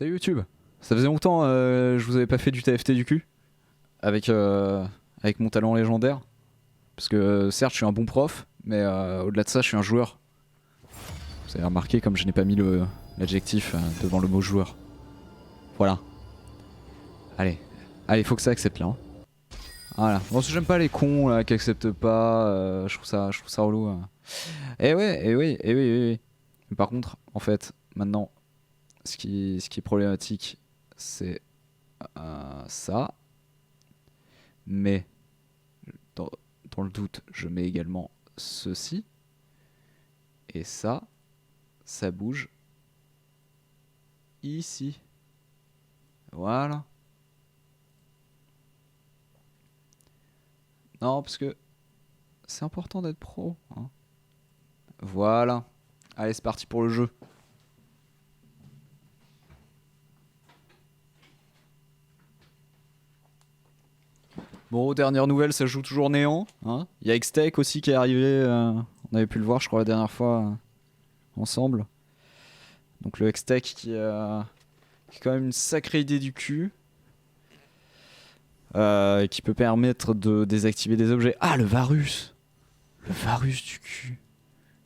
Salut YouTube. Ça faisait longtemps je vous avais pas fait du TFT du cul avec, avec mon talent légendaire. Parce que certes je suis un bon prof, mais au-delà de ça je suis un joueur. Vous avez remarqué comme je n'ai pas mis l'adjectif devant le mot joueur. Voilà. Allez, allez, faut que ça accepte là. Hein. Voilà. Bon, j'aime pas les cons là qui acceptent pas, je trouve ça relou. Eh ouais, eh oui, eh oui, eh oui. Mais par contre, en fait, maintenant, ce qui est problématique, c'est ça. Mais dans, dans le doute, je mets également ceci. Et ça bouge ici. Voilà. Non, parce que c'est important d'être pro. Hein. Voilà. Allez, c'est parti pour le jeu. Bon, dernière nouvelle, ça joue toujours néant. Hein. Il y a Xtech aussi qui est arrivé. On avait pu le voir, je crois, la dernière fois ensemble. Donc le Xtech qui est quand même une sacrée idée du cul. Qui peut permettre de désactiver des objets. Ah, le Varus! Le Varus du cul.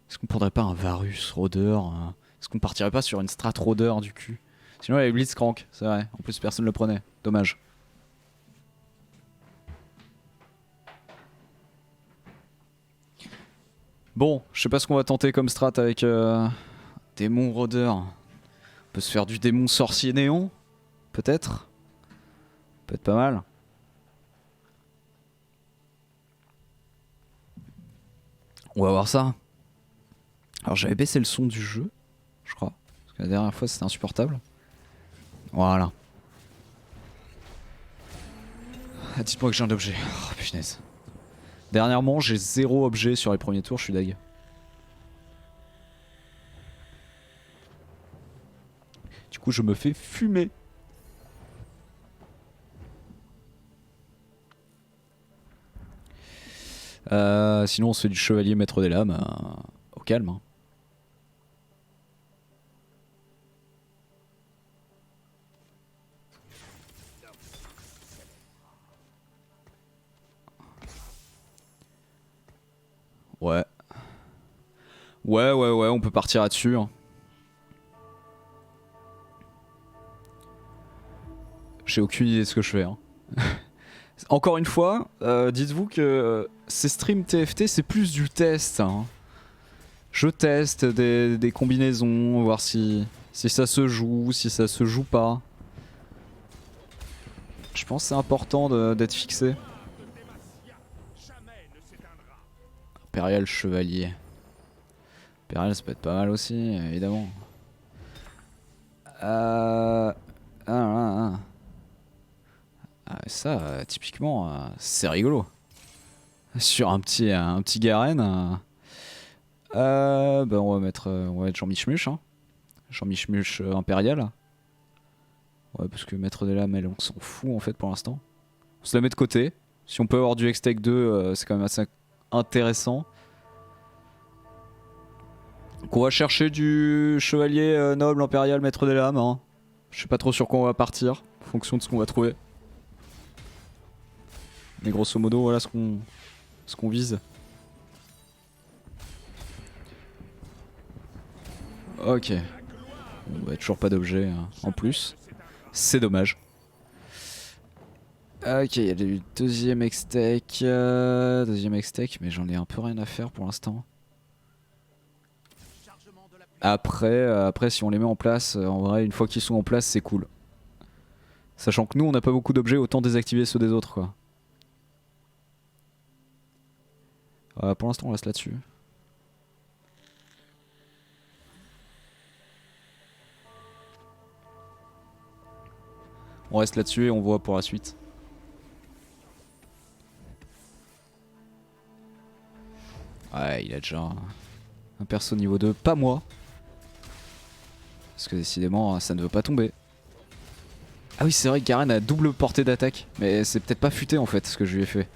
Est-ce qu'on prendrait pas un Varus rôdeur Est-ce qu'on partirait pas sur une strat rôdeur du cul? Sinon il y avait Blitzcrank, c'est vrai. En plus personne le prenait. Dommage. Bon, je sais pas ce qu'on va tenter comme strat avec démon rôdeur. On peut se faire du démon sorcier néon? Peut-être? Peut-être pas mal. On va voir ça. Alors j'avais baissé le son du jeu, je crois. Parce que la dernière fois c'était insupportable. Voilà. Ah, dites-moi que j'ai un objet. Oh punaise. Dernièrement j'ai 0 objet sur les premiers tours, je suis deg. Du coup je me fais fumer. Sinon on se fait du chevalier maître des lames. Au calme. Hein. Ouais. Ouais, on peut partir là-dessus. Hein. J'ai aucune idée de ce que je fais. Hein. Encore une fois, dites-vous que ces streams TFT c'est plus du test. Hein. Je teste des combinaisons, voir si ça se joue, si ça se joue pas. Je pense que c'est important d'être fixé. Impérial chevalier. Impérial ça peut être pas mal aussi, évidemment. Ça, typiquement, c'est rigolo. Sur un petit Garen. Bah on va mettre Jean Michmuch. Hein. Jean Michmuch impérial. Ouais, parce que Maître des Lames, on s'en fout en fait pour l'instant. On se la met de côté. Si on peut avoir du Hextech 2, c'est quand même assez intéressant. Donc on va chercher du chevalier noble impérial Maître des Lames. Hein. Je sais pas trop sur quoi on va partir, en fonction de ce qu'on va trouver. Mais grosso modo, voilà ce qu'on vise. Ok. Bon, bah, toujours pas d'objet en plus. C'est dommage. Ok, il y a le deuxième Hextech. Mais j'en ai un peu rien à faire pour l'instant. Après, si on les met en place, en vrai, une fois qu'ils sont en place, c'est cool. Sachant que nous, on n'a pas beaucoup d'objets, autant désactiver ceux des autres, quoi. Pour l'instant, on reste là-dessus. On reste là-dessus et on voit pour la suite. Ouais, il a déjà un perso niveau 2, pas moi. Parce que décidément, ça ne veut pas tomber. Ah oui, c'est vrai que Garen a double portée d'attaque. Mais c'est peut-être pas futé en fait ce que je lui ai fait.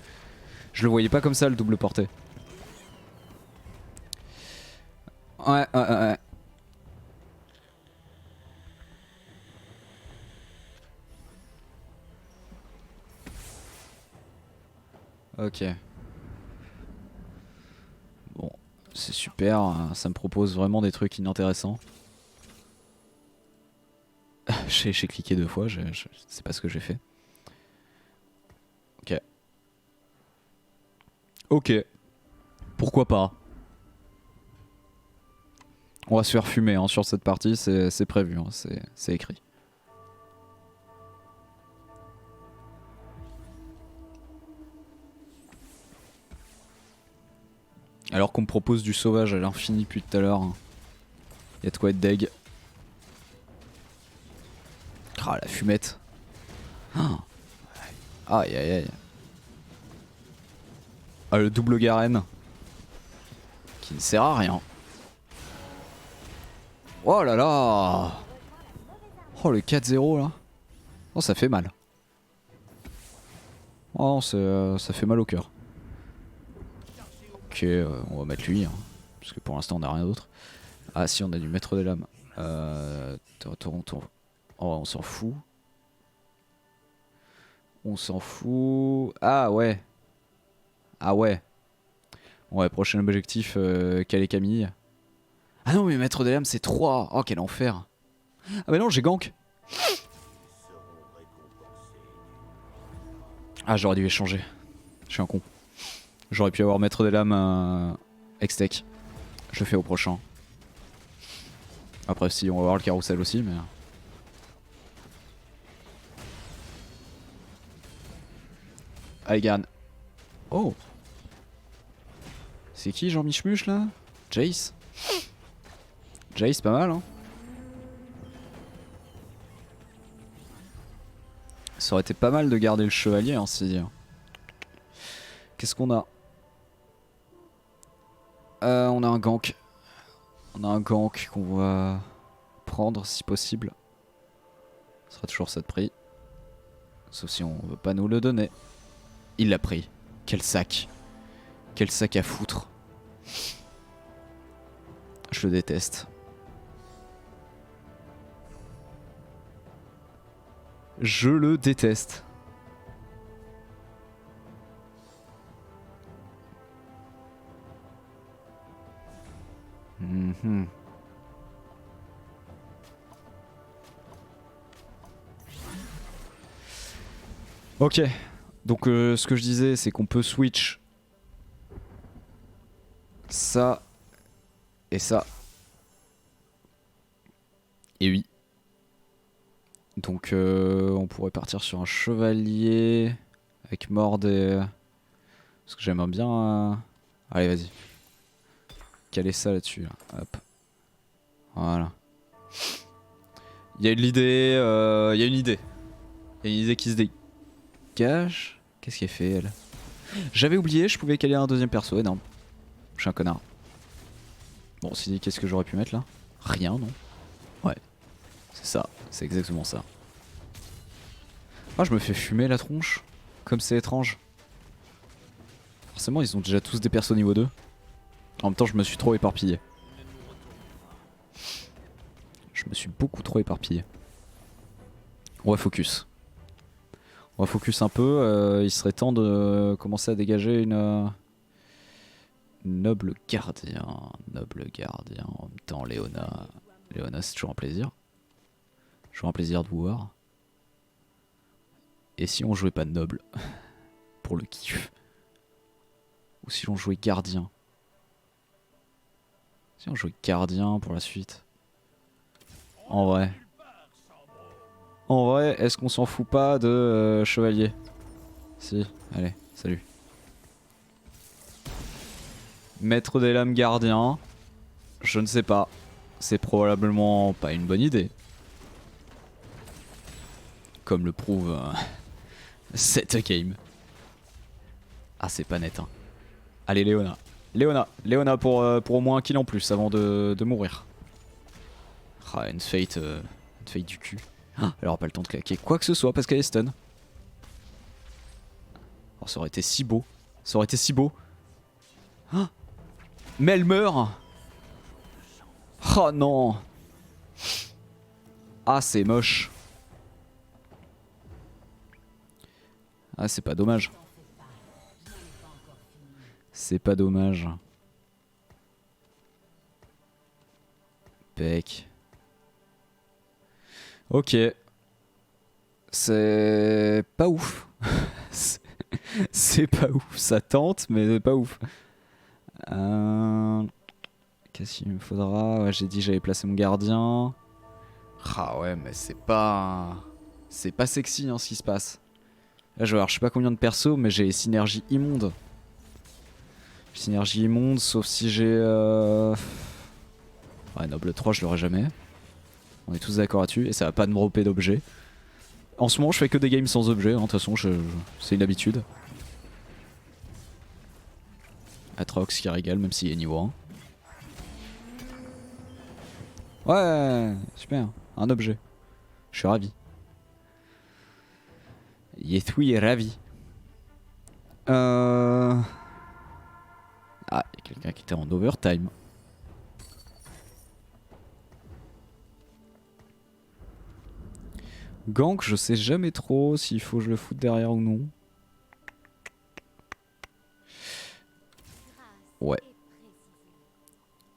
Je le voyais pas comme ça le double portée. Ouais. Ok. Bon, c'est super, ça me propose vraiment des trucs inintéressants. J'ai cliqué 2 fois, je sais pas ce que j'ai fait. Ok. Ok. Pourquoi pas. On va se faire fumer hein, sur cette partie, c'est prévu, hein, c'est écrit. Alors qu'on me propose du sauvage à l'infini depuis tout à l'heure. Hein. Y'a de quoi être deg. Ah la fumette. Ah. Aïe aïe aïe. Ah le double Garen. Qui ne sert à rien. Oh là là. Oh le 4-0 là. Oh ça fait mal. Oh ça fait mal au cœur. Ok on va mettre lui. Hein, parce que pour l'instant on a rien d'autre. Ah si on a du maître des lames. Toronto. Oh on s'en fout. On s'en fout. Ah ouais. Ah ouais. Ouais, prochain objectif, caler Camille. Ah non mais maître des lames c'est 3. Oh quel enfer. Ah mais non j'ai gank. Ah j'aurais dû échanger. Je suis un con. J'aurais pu avoir maître des lames Extech. Je le fais au prochain. Après si on va voir le carrousel aussi mais... Allez Garen. Oh. C'est qui Jean Michmuche là? Jace. Jace pas mal hein. Ça aurait été pas mal de garder le chevalier ainsi dire. Qu'est-ce qu'on a? On a un gank. On a un gank qu'on va prendre si possible. Ce sera toujours ça de prix. Sauf si on veut pas nous le donner. Il l'a pris. Quel sac. Quel sac à foutre. Je le déteste. Je le déteste. Mmh. Ok. Donc ce que je disais c'est qu'on peut switch ça et ça. Et oui. Donc on pourrait partir sur un chevalier avec mord et... Parce que j'aime bien... Allez vas-y. Caler ça là-dessus. Là. Hop. Voilà. Il y a une idée. Il y a une idée. Il y a une idée qui se dégage. Qu'est-ce qu'elle fait elle? J'avais oublié, je pouvais caler un deuxième perso. Énorme. Je suis un connard. Bon, si qu'est-ce que j'aurais pu mettre là? Rien, non? Ouais. C'est ça. C'est exactement ça. Ah, je me fais fumer la tronche. Comme c'est étrange. Forcément, ils ont déjà tous des persos niveau 2. En même temps, je me suis trop éparpillé. Je me suis beaucoup trop éparpillé. On va focus. On va focus un peu. Il serait temps de commencer à dégager une... Noble gardien. Noble gardien. En même temps, Léona. Léona, c'est toujours un plaisir. Toujours un plaisir de vous voir. Et si on jouait pas noble? Pour le kiff. Ou si on jouait gardien? Si on jouait gardien pour la suite. En vrai. En vrai, est-ce qu'on s'en fout pas de chevalier? Si, allez, salut. Maître des lames gardien. Je ne sais pas. C'est probablement pas une bonne idée. Comme le prouve cette game. Ah, c'est pas net, hein. Allez, Léona. Léona pour au moins un kill en plus avant de mourir. Ah, une fate du cul. Ah, elle aura pas le temps de claquer quoi que ce soit parce qu'elle est stun. Oh, ça aurait été si beau. Ça aurait été si beau. Ah, mais elle meurt. Oh non. Ah, c'est moche. Ah, c'est pas dommage. C'est pas dommage. Pec. Ok. C'est pas ouf. C'est pas ouf. Ça tente, mais pas ouf. Qu'est-ce qu'il me faudra? Ouais, j'ai dit j'avais placé mon gardien. Ah ouais, mais c'est pas... C'est pas sexy hein, ce qui se passe. Là je vais avoir je sais pas combien de persos, mais j'ai synergie immonde. Synergie immonde, sauf si j'ai... Ouais, Noble 3 je l'aurai jamais. On est tous d'accord là-dessus, et ça va pas me dropper d'objets. En ce moment je fais que des games sans objet, de toute façon c'est une habitude. Atrox qui régale même s'il est niveau 1. Ouais, super, un objet. Je suis ravi. Yethui est ravi. Ah, il y a quelqu'un qui était en overtime. Gank, je sais jamais trop s'il faut que je le foute derrière ou non. Ouais.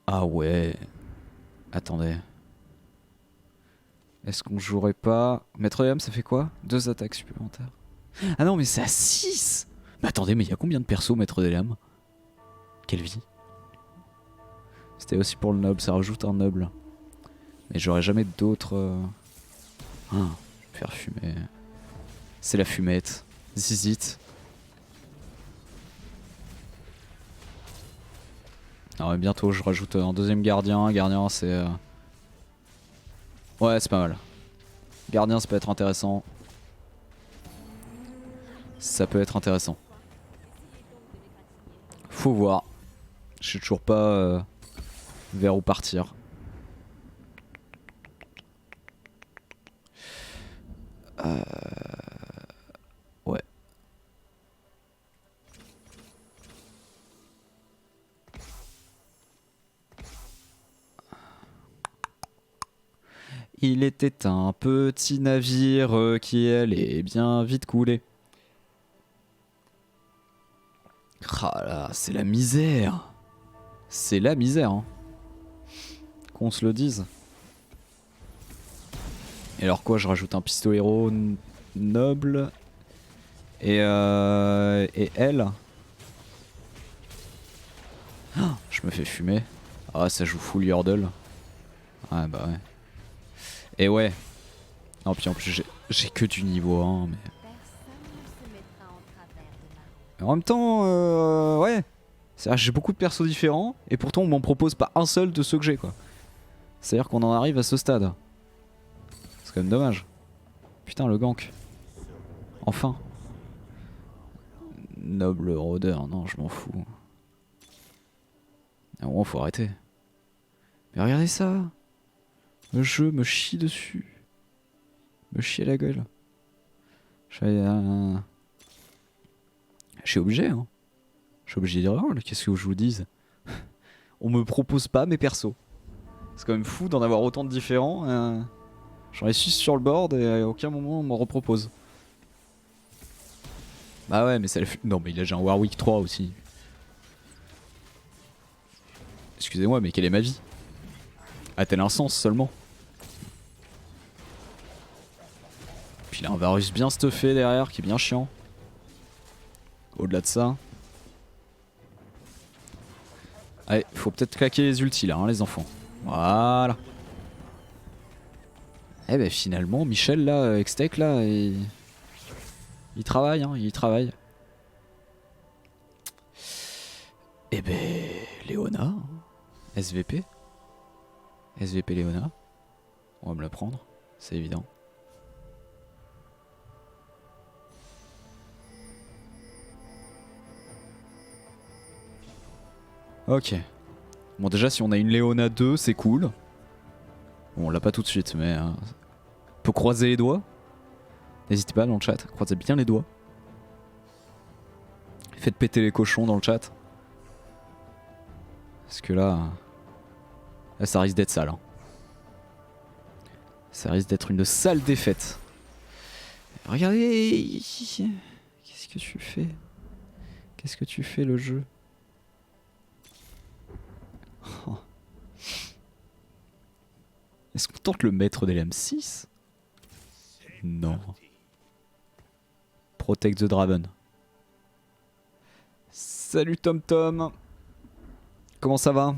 Ah ouais. Attendez. Est-ce qu'on jouerait pas... Maître de l'âme, ça fait quoi? 2 attaques supplémentaires. Ah non, mais c'est à 6. Mais attendez, mais il y a combien de persos, Maître de l'âme? Quelle vie. C'était aussi pour le noble, ça rajoute un noble. Mais j'aurais jamais d'autres... Ah, faire fumer. C'est la fumette. Zizit. Ah ouais, bientôt je rajoute un deuxième gardien. Gardien c'est... Ouais, c'est pas mal. Gardien ça peut être intéressant. Ça peut être intéressant. Faut voir. Je sais toujours pas vers où partir. Ouais. Il était un petit navire qui allait bien vite couler. Ah là, c'est la misère. C'est la misère, hein. Qu'on se le dise. Et alors quoi, je rajoute un pistolero noble et elle. Ah, je me fais fumer. Ah, ça joue full yordle. Ouais, bah ouais. Et ouais. Non, puis en plus, j'ai que du niveau 1, mais... En même temps, ouais. C'est-à-dire que j'ai beaucoup de persos différents, et pourtant on m'en propose pas un seul de ceux que j'ai, quoi. C'est-à-dire qu'on en arrive à ce stade. C'est quand même dommage. Putain, le gank. Enfin. Noble rôdeur, non, je m'en fous. Ah bon, faut arrêter. Mais regardez ça. Le jeu me chie dessus. Me chie à la gueule. Je suis obligé, hein. Je suis obligé de dire, oh, qu'est-ce que je vous dise. On me propose pas mes persos. C'est quand même fou d'en avoir autant de différents. J'en ai 6 sur le board et à aucun moment on m'en repropose. Bah ouais, mais ça... Non, mais il a déjà un Warwick 3 aussi. Excusez-moi, mais quelle est ma vie? A-t-elle un sens seulement? Puis il a un Varus bien stuffé derrière qui est bien chiant. Au-delà de ça... Allez, faut peut-être claquer les ultis là, hein, les enfants. Voilà. Eh ben finalement, Michel là, Extech là, il travaille, hein, il travaille. Eh ben, Léona, hein. SVP. SVP Léona. On va me la prendre, c'est évident. Ok. Bon déjà si on a une Léona 2 c'est cool. Bon on l'a pas tout de suite mais... on peut croiser les doigts. N'hésitez pas dans le chat, croisez bien les doigts. Faites péter les cochons dans le chat. Parce que là ça risque d'être sale. Hein. Ça risque d'être une sale défaite. Regardez. Qu'est-ce que tu fais? Qu'est-ce que tu fais le jeu? Est-ce qu'on tente le maître des lames 6? Non. Protect the Draven. Salut Tom Tom. Comment ça va?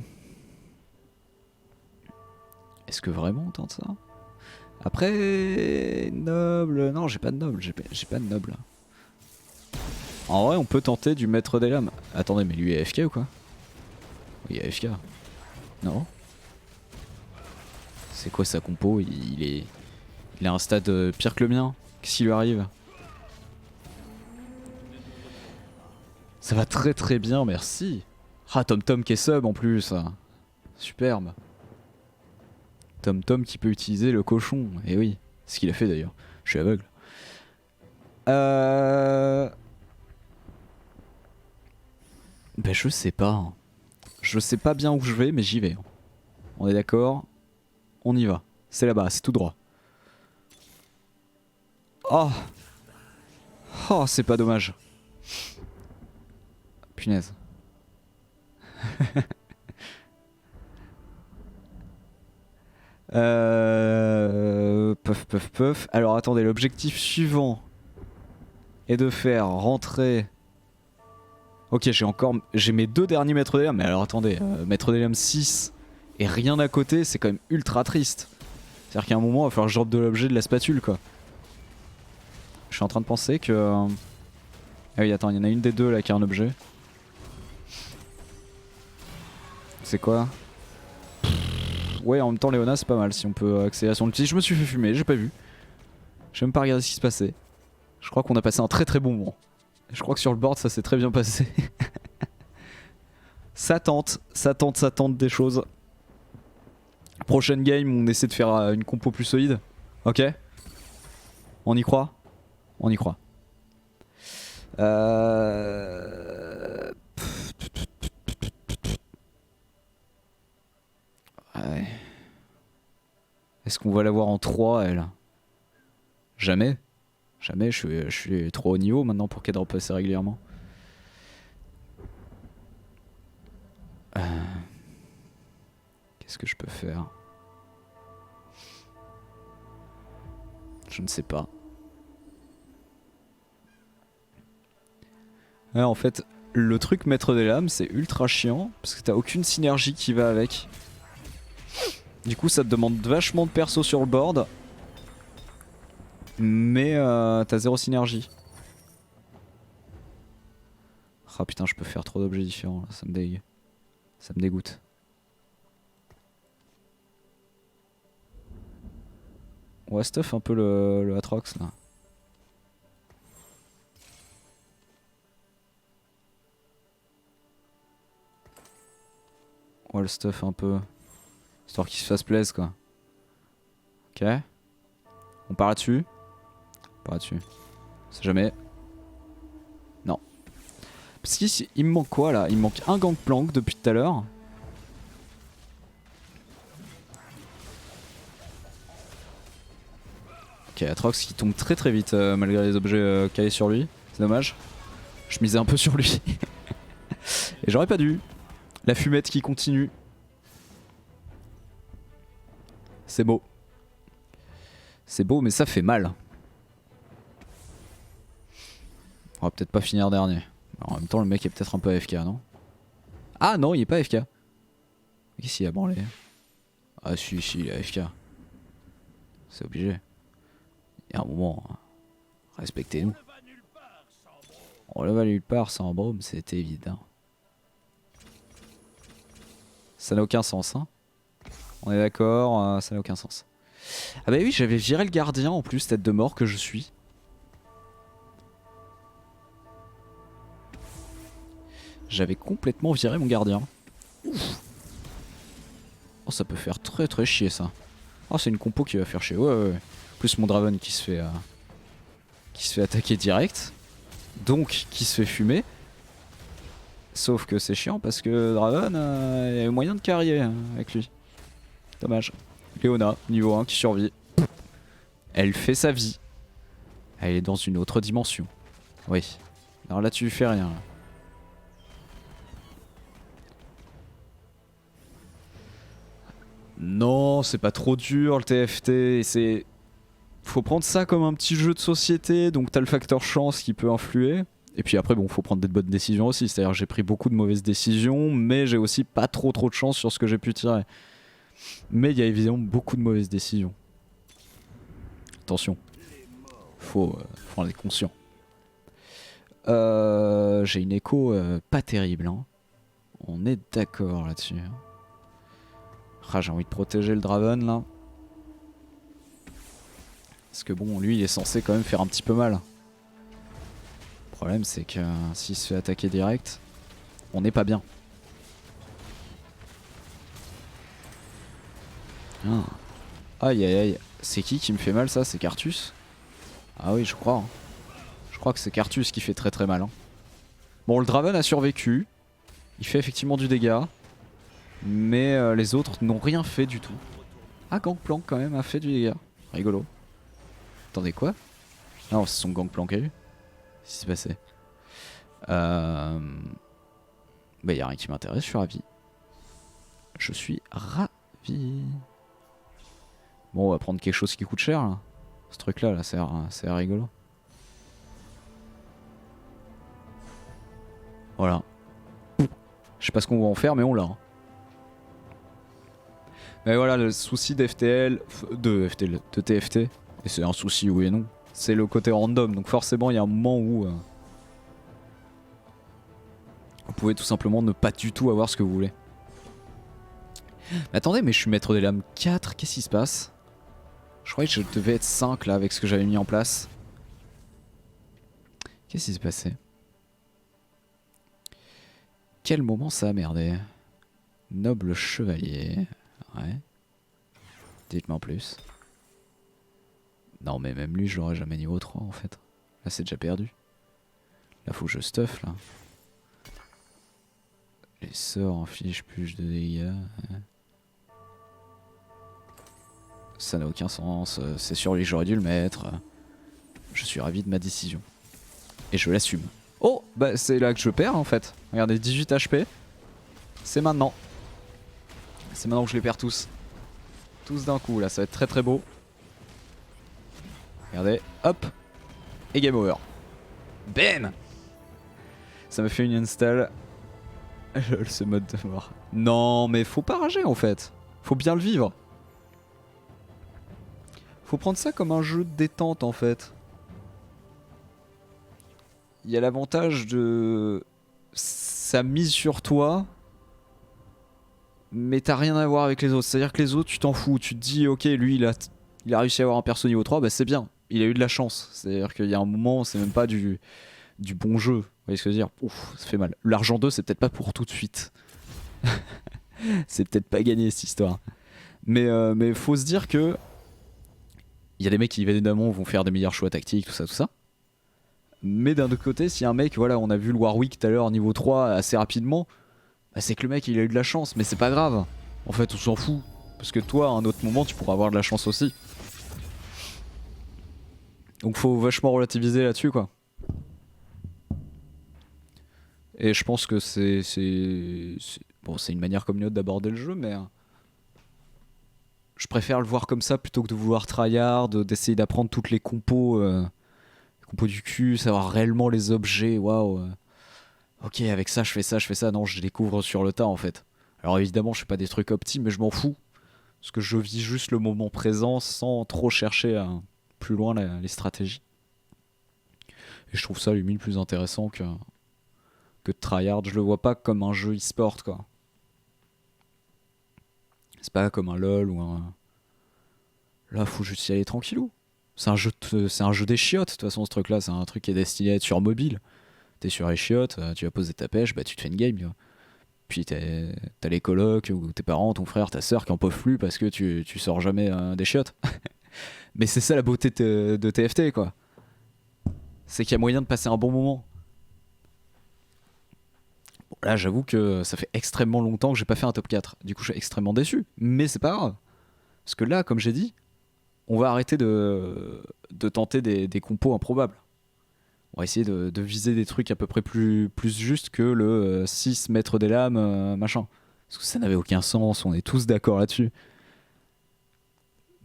Est-ce que vraiment on tente ça? Après... Noble... Non, j'ai pas de noble. J'ai pas de noble. En vrai, on peut tenter du maître des lames. Attendez, mais lui est AFK ou quoi? Oui, AFK. Non? C'est quoi sa compo? Il a un stade pire que le mien. Qu'est-ce qui lui arrive? Ça va très très bien, merci. Ah, Tom Tom qui est sub en plus. Superbe. Tom Tom qui peut utiliser le cochon. Et oui, c'est ce qu'il a fait d'ailleurs. Je suis aveugle. Ben je sais pas. Je sais pas bien où je vais, mais j'y vais. On est d'accord? On y va. C'est là-bas, c'est tout droit. Oh! Oh, c'est pas dommage. Punaise. Puff puff puff. Alors attendez, l'objectif suivant est de faire rentrer... Ok, j'ai mes 2 derniers maîtres des lames, mais alors attendez, maître des lames 6 et rien à côté, c'est quand même ultra triste. C'est-à-dire qu'à un moment, il va falloir que je drop de l'objet de la spatule, quoi. Je suis en train de penser que... Ah oui, attends, il y en a une des deux là qui a un objet. C'est quoi? Ouais, en même temps, Léona, c'est pas mal si on peut accélérer son ulti. Je me suis fait fumer, j'ai pas vu. J'ai même pas regardé ce qui se passait. Je crois qu'on a passé un très très bon moment. Je crois que sur le board, ça s'est très bien passé. Ça tente des choses. Prochaine game, on essaie de faire une compo plus solide. Ok? On y croit? On y croit. Ouais. Est-ce qu'on va l'avoir en 3 elle? Jamais. Jamais, je suis trop haut niveau maintenant pour qu'elle drop assez régulièrement. Qu'est-ce que je peux faire? Je ne sais pas. Ouais, en fait, le truc maître des lames, c'est ultra chiant parce que t'as aucune synergie qui va avec. Du coup, ça te demande vachement de perso sur le board. Mais t'as 0 synergie. Ah putain, je peux faire trop d'objets différents là, ça me dégue. Ça me dégoûte. On va stuff un peu le Atrox là. On va le stuff un peu. Histoire qu'il se fasse plaisir quoi. Ok. On part là-dessus. On part là-dessus. C'est jamais. Non. Parce qu'ici, il me manque quoi là? Il me manque un gangplank depuis tout à l'heure. Ok, Atrox qui tombe très très vite malgré les objets calés sur lui. C'est dommage. Je misais un peu sur lui. Et j'aurais pas dû. La fumette qui continue. C'est beau. C'est beau mais ça fait mal. On va peut-être pas finir dernier. Alors, en même temps le mec est peut-être un peu AFK non? Ah non il est pas AFK. Qu'est-ce qu'il a branlé? Ah si il est AFK. C'est obligé. Il y a un moment, respectez-nous. On le va nulle part sans Brome, c'est évident. Ça n'a aucun sens hein. On est d'accord, ça n'a aucun sens. Ah bah oui, j'avais viré le gardien en plus, tête de mort que je suis. J'avais complètement viré mon gardien. Ouf. Oh ça peut faire très très chier ça. Oh c'est une compo qui va faire chier, ouais. Plus mon Draven qui se fait attaquer direct. Donc qui se fait fumer. Sauf que c'est chiant parce que Draven, il y a moyen de carrier avec lui. Dommage. Léona, niveau 1 qui survit. Elle fait sa vie. Elle est dans une autre dimension. Oui. Alors là tu lui fais rien. Là. Non, c'est pas trop dur le TFT. Faut prendre ça comme un petit jeu de société, donc t'as le facteur chance qui peut influer. Et puis après, bon, faut prendre des bonnes décisions aussi. C'est-à-dire que j'ai pris beaucoup de mauvaises décisions, mais j'ai aussi pas trop de chance sur ce que j'ai pu tirer. Mais il y a évidemment beaucoup de mauvaises décisions. Attention, faut en être conscient. J'ai une écho pas terrible, hein. On est d'accord là-dessus. Ah, j'ai envie de protéger le Draven là. Parce que bon, lui il est censé quand même faire un petit peu mal. Le problème c'est que s'il se fait attaquer direct, on n'est pas bien. Ah. Aïe aïe aïe. C'est qui me fait mal ça? C'est Carthus? Ah oui, je crois. Hein. Je crois que c'est Carthus qui fait très très mal. Hein. Bon, le Draven a survécu. Il fait effectivement du dégât. Mais les autres n'ont rien fait du tout. Ah, Gangplank quand même a fait du dégât. Rigolo. Attendez, quoi? Non, c'est son Gangplank à lui. Qu'est-ce qui s'est passé? Bah, y'a rien qui m'intéresse, je suis ravi. Je suis ravi. Bon, on va prendre quelque chose qui coûte cher là. Ce truc là, c'est rigolo. Voilà. Je sais pas ce qu'on va en faire, mais on l'a. Hein. Mais voilà, le souci d'FTL, de TFT, et c'est un souci oui et non, c'est le côté random. Donc forcément, il y a un moment où vous pouvez tout simplement ne pas du tout avoir ce que vous voulez. Mais attendez, mais je suis maître des lames 4, qu'est-ce qui se passe? Je croyais que je devais être 5 là avec ce que j'avais mis en place. Qu'est-ce qui s'est passé? Quel moment ça a merdé? Noble chevalier. Ouais. Dites-moi en plus. Non mais même lui je l'aurais jamais niveau 3 en fait. Là c'est déjà perdu. Là faut que je stuff là. Les sorts infligent plus de dégâts. Ça n'a aucun sens. C'est sur lui que j'aurais dû le mettre. Je suis ravi de ma décision. Et je l'assume. Oh bah c'est là que je perds en fait. Regardez 18 HP. C'est maintenant. C'est maintenant que je les perds tous. Tous d'un coup là, ça va être très très beau. Regardez, hop. Et game over. Bam. Ça me fait une install. Ce mode de mort. Non mais faut pas rager en fait. Faut bien le vivre. Faut prendre ça comme un jeu de détente en fait. Il y a l'avantage de... Ça mise sur toi. Mais t'as rien à voir avec les autres. C'est-à-dire que les autres, tu t'en fous. Tu te dis, ok, lui, il a réussi à avoir un perso niveau 3, bah c'est bien. Il a eu de la chance. C'est-à-dire qu'il y a un moment, c'est même pas du bon jeu. Vous voyez ce que je veux dire? Ouf, ça fait mal. L'argent 2, c'est peut-être pas pour tout de suite. C'est peut-être pas gagné cette histoire. Mais faut se dire que... Il y a des mecs qui évidemment vont faire des meilleurs choix tactiques, tout ça, tout ça. Mais d'un autre côté, si un mec, voilà, on a vu le Warwick tout à l'heure niveau 3 assez rapidement, bah c'est que le mec il a eu de la chance, mais c'est pas grave. En fait, on s'en fout. Parce que toi, à un autre moment, tu pourras avoir de la chance aussi. Donc faut vachement relativiser là-dessus, quoi. Et je pense que bon, c'est une manière comme une autre d'aborder le jeu, mais... Je préfère le voir comme ça plutôt que de vouloir tryhard, d'essayer d'apprendre toutes les compos du cul, savoir réellement les objets, waouh. Ok, avec ça, je fais ça, je fais ça. Non, je découvre sur le tas en fait. Alors évidemment, je fais pas des trucs optimes, mais je m'en fous. Parce que je vis juste le moment présent sans trop chercher plus loin les stratégies. Et je trouve ça limite plus intéressant que de tryhard. Je le vois pas comme un jeu e-sport quoi. C'est pas comme un LoL ou un... Là, faut juste y aller tranquillou. C'est un jeu des chiottes, de toute façon, ce truc-là. C'est un truc qui est destiné à être sur mobile. T'es sur les chiottes, tu vas poser ta pêche, bah tu te fais une game. Tu vois. Puis t'as les colocs, ou tes parents, ton frère, ta soeur qui en peuvent plus parce que tu sors jamais des chiottes. Mais c'est ça la beauté de TFT, quoi. C'est qu'il y a moyen de passer un bon moment. Bon, là, j'avoue que ça fait extrêmement longtemps que j'ai pas fait un top 4. Du coup, je suis extrêmement déçu. Mais c'est pas grave. Parce que là, comme j'ai dit, on va arrêter de tenter des compos improbables. On va essayer de viser des trucs à peu près plus justes que le 6 mètres des lames, machin. Parce que ça n'avait aucun sens, on est tous d'accord là-dessus.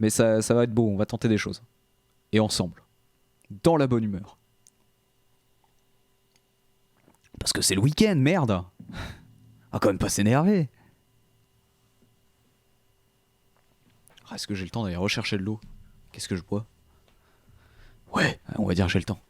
Mais ça va être beau, on va tenter des choses. Et ensemble. Dans la bonne humeur. Parce que c'est le week-end, merde. On va quand même pas s'énerver. Est-ce que j'ai le temps d'aller rechercher de l'eau? Qu'est-ce que je bois? Ouais, on va dire que j'ai le temps.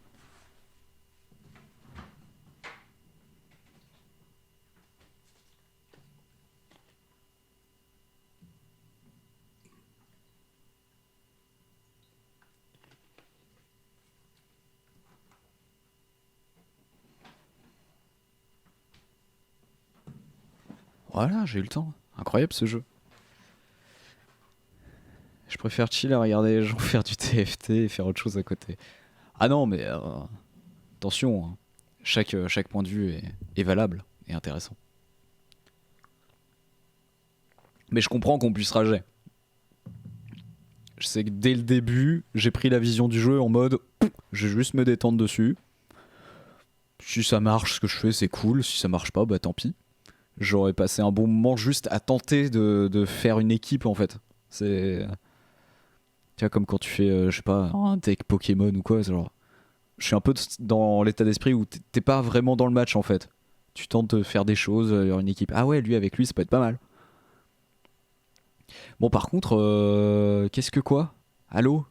Voilà, j'ai eu le temps. Incroyable ce jeu. Je préfère chill à regarder les gens faire du TFT et faire autre chose à côté. Ah non, mais attention, hein. Chaque point de vue est valable et intéressant. Mais je comprends qu'on puisse rager. Je sais que dès le début, j'ai pris la vision du jeu en mode je vais juste me détendre dessus. Si ça marche, ce que je fais, c'est cool. Si ça marche pas, bah tant pis. J'aurais passé un bon moment juste à tenter de faire une équipe en fait. C'est. Tu vois, comme quand tu fais, je sais pas, un deck Pokémon ou quoi. Genre, je suis un peu dans l'état d'esprit où t'es pas vraiment dans le match en fait. Tu tentes de faire des choses, une équipe. Ah ouais, lui avec lui, ça peut être pas mal. Bon, par contre, qu'est-ce que quoi? Allô?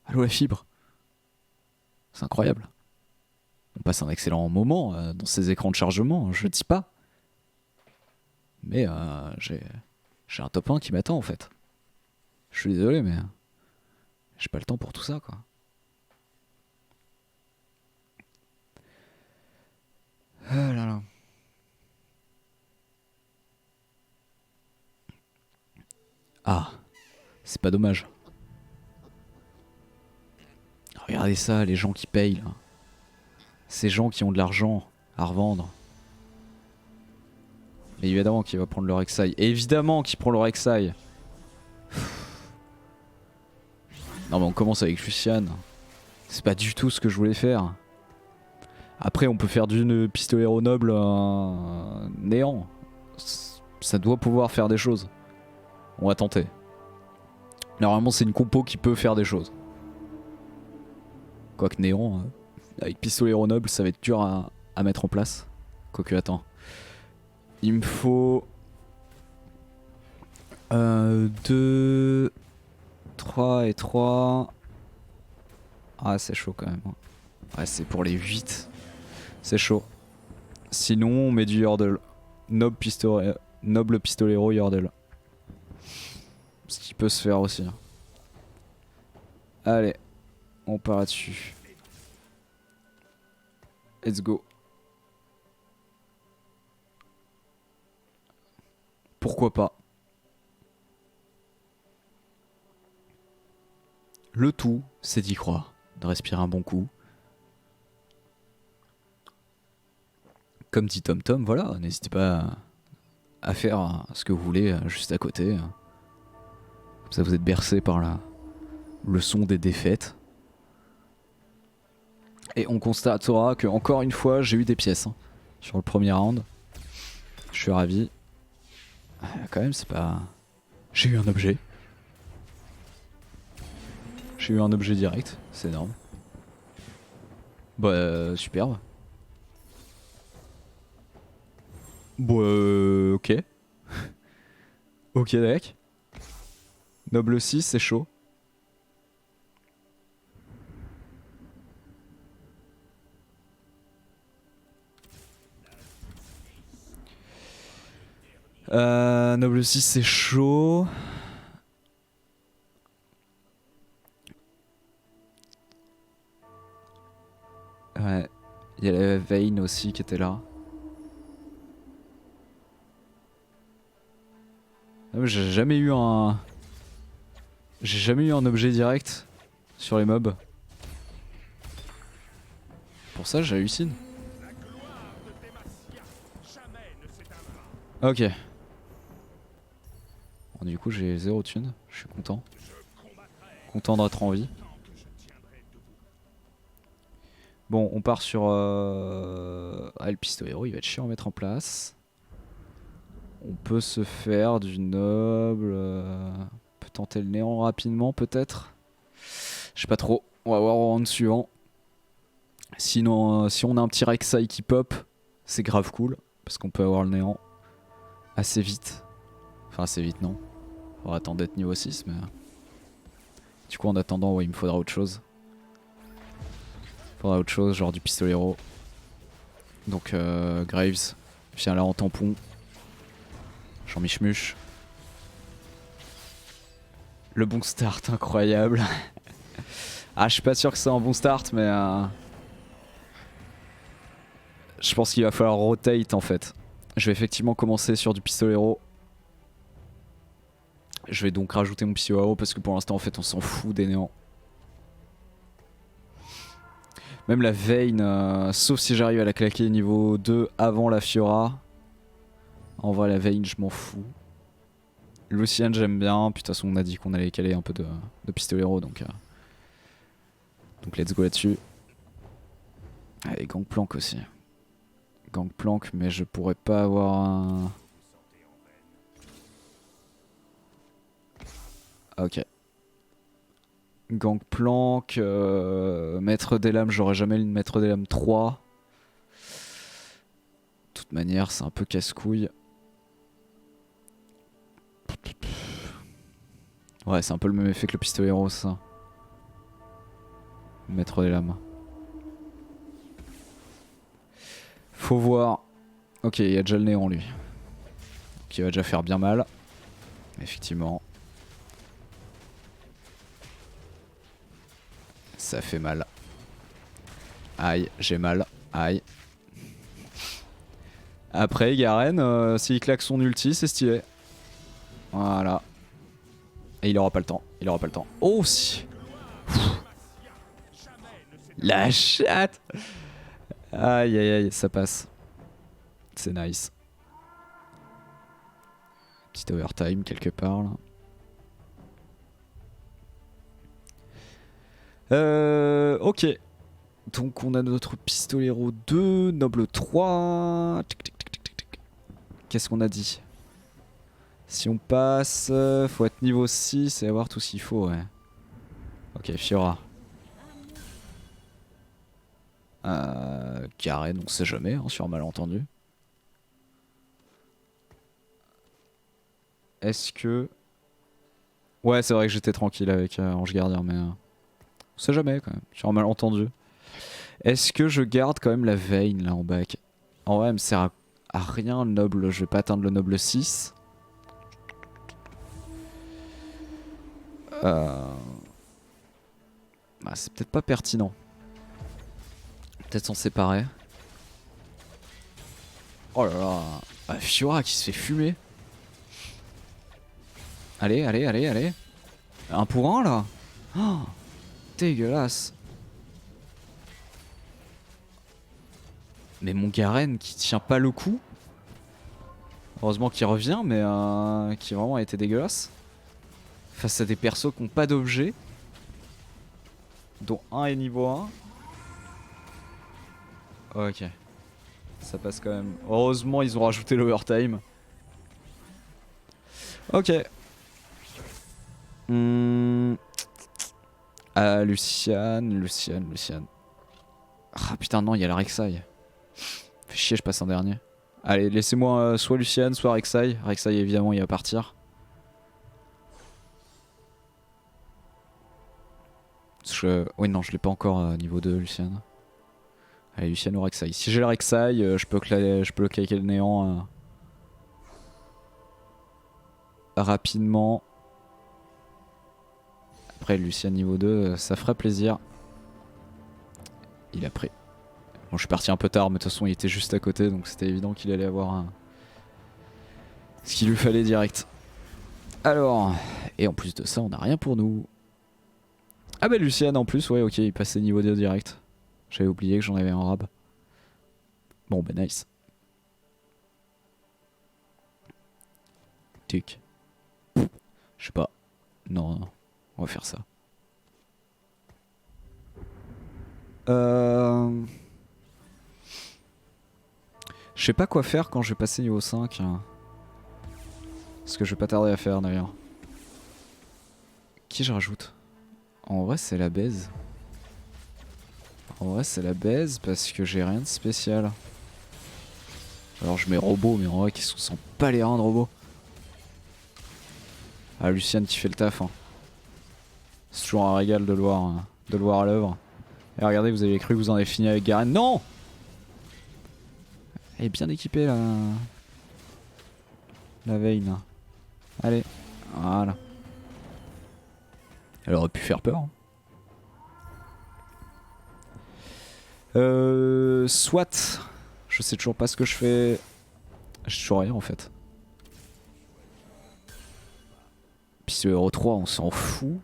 Allô la fibre? C'est incroyable. On passe un excellent moment dans ces écrans de chargement, je dis pas. Mais j'ai un top 1 qui m'attend en fait. Je suis désolé, mais j'ai pas le temps pour tout ça quoi. Ah là là. Ah, c'est pas dommage. Regardez ça, les gens qui payent là. Ces gens qui ont de l'argent à revendre. Mais évidemment qu'il va prendre leur Rek'Sai. Évidemment qu'il prend leur Rek'Sai. Non mais on commence avec Lucian. C'est pas du tout ce que je voulais faire. Après on peut faire d'une pistolero noble un néant. Ça doit pouvoir faire des choses. On va tenter. Normalement c'est une compo qui peut faire des choses. Quoique néant, avec pistolero noble ça va être dur à mettre en place. Quoique attends. Il me faut 2, 3 et 3. Ah c'est chaud quand même. Ouais c'est pour les 8. C'est chaud. Sinon on met du Yordle. Noble pistolero Yordle. Ce qui peut se faire aussi. Allez, on part là-dessus. Let's go. Pourquoi pas. Le tout, c'est d'y croire, de respirer un bon coup. Comme dit Tom Tom, voilà, n'hésitez pas à faire ce que vous voulez juste à côté. Comme ça vous êtes bercé par le son des défaites. Et on constatera que encore une fois j'ai eu des pièces sur le premier round. Je suis ravi. Quand même c'est pas... J'ai eu un objet. J'ai eu un objet direct, c'est énorme. Bah superbe. Bah ok. Ok deck. Noble 6 c'est chaud. Noble 6 c'est chaud. Ouais. Il y a la Vayne aussi qui était là. J'ai jamais eu un... J'ai jamais eu un objet direct sur les mobs. Pour ça j'hallucine. Ok. Bon, du coup j'ai 0 thune, je suis content. Content d'être en vie. Bon on part sur... Ah le pistolero il va être chiant à mettre en place. On peut se faire du noble... tenter le néant rapidement peut-être. Je sais pas trop. On va voir au round suivant. Sinon, si on a un petit Rek'Sai qui pop, c'est grave cool. Parce qu'on peut avoir le néant assez vite. Enfin assez vite non. On va attendre d'être niveau 6 mais... Du coup en attendant ouais, il me faudra autre chose. Il faudra autre chose, genre du pistolero. Donc Graves, viens là en tampon. Jean Michmuche. Le bon start, incroyable. Ah je suis pas sûr que c'est un bon start mais... Je pense qu'il va falloir rotate en fait. Je vais effectivement commencer sur du pistolero. Je vais donc rajouter mon Psio parce que pour l'instant en fait on s'en fout des néants. Même la Vayne, sauf si j'arrive à la claquer niveau 2 avant la Fiora. En vrai la Vayne je m'en fous. Lucian j'aime bien, puis de toute façon on a dit qu'on allait caler un peu de pistolero donc let's go là-dessus. Allez Gangplank aussi. Gangplank mais je pourrais pas avoir un... Ok. Gangplank, Maître des Lames, j'aurais jamais le Maître des Lames 3. De toute manière, c'est un peu casse-couille. Ouais, c'est un peu le même effet que le pistolero, ça. Maître des Lames. Faut voir. Ok, il y a déjà le néant, lui. Qui va déjà faire bien mal. Effectivement. Ça fait mal. Aïe, j'ai mal. Aïe. Après, Garen, s'il claque son ulti, c'est stylé. Voilà. Et il aura pas le temps. Il aura pas le temps. Oh si. La chatte. Aïe aïe aïe, ça passe. C'est nice. Petit overtime quelque part là. Ok. Donc on a notre pistolero 2, noble 3. Qu'est-ce qu'on a dit? Si on passe, faut être niveau 6 et avoir tout ce qu'il faut, ouais. Ok, Fiora. Garen, on sait jamais, hein, sur un malentendu. Est-ce que... Ouais, c'est vrai que j'étais tranquille avec Ange Gardien, mais... on sait jamais, quand même, sur un malentendu. Est-ce que je garde quand même la Vayne, là, en back? En vrai, elle me sert à rien, le noble. Je vais pas atteindre le noble 6. Ah, c'est peut-être pas pertinent. Peut-être s'en séparer. Oh là là. Ah, Fiora qui se fait fumer. Allez, allez, allez, allez. Un pour un là. Oh, dégueulasse. Mais mon Garen qui tient pas le coup. Heureusement qu'il revient, mais qui vraiment a été dégueulasse. Face à des persos qui n'ont pas d'objet. Dont un est niveau 1. Ok. Ça passe quand même. Heureusement ils ont rajouté l'overtime. Ok. Ah, Lucian. Ah putain non, il y a la Rek'Sai. Fait chier, je passe en dernier. Allez, laissez-moi soit Lucian, soit Rek'Sai. Rek'Sai évidemment il va partir. Oui non, je l'ai pas encore niveau 2 Lucian. Allez, Lucian ou Rek'Sai. Si j'ai la Rek'Sai, je peux le claquer le néant rapidement. Après Lucian niveau 2, ça ferait plaisir. Il a pris. Bon, je suis parti un peu tard, mais de toute façon il était juste à côté, donc c'était évident qu'il allait avoir ce qu'il lui fallait direct. Alors, et en plus de ça, on n'a rien pour nous. Ah bah Lucian en plus, ouais ok, il passait niveau 2 direct. J'avais oublié que j'en avais un rab. Bon bah nice. Tic. Je sais pas. Non, non, on va faire ça. Je sais pas quoi faire quand je vais passer niveau 5. Ce que je vais pas tarder à faire d'ailleurs. Qui je rajoute? En vrai c'est la baise. En vrai c'est la baise parce que j'ai rien de spécial. Alors je mets robot, mais en vrai qu'est-ce qu'on sent pas les reins de robot. Ah Luciane qui fait le taf hein. C'est toujours un régal de le voir à l'œuvre. Et regardez, vous avez cru que vous en avez fini avec Garen. Non! Elle est bien équipée la Vayne. Allez, voilà. Elle aurait pu faire peur. Soit. Je sais toujours pas ce que je fais. Je sais toujours rien en fait. Puis le Euro 3 on s'en fout.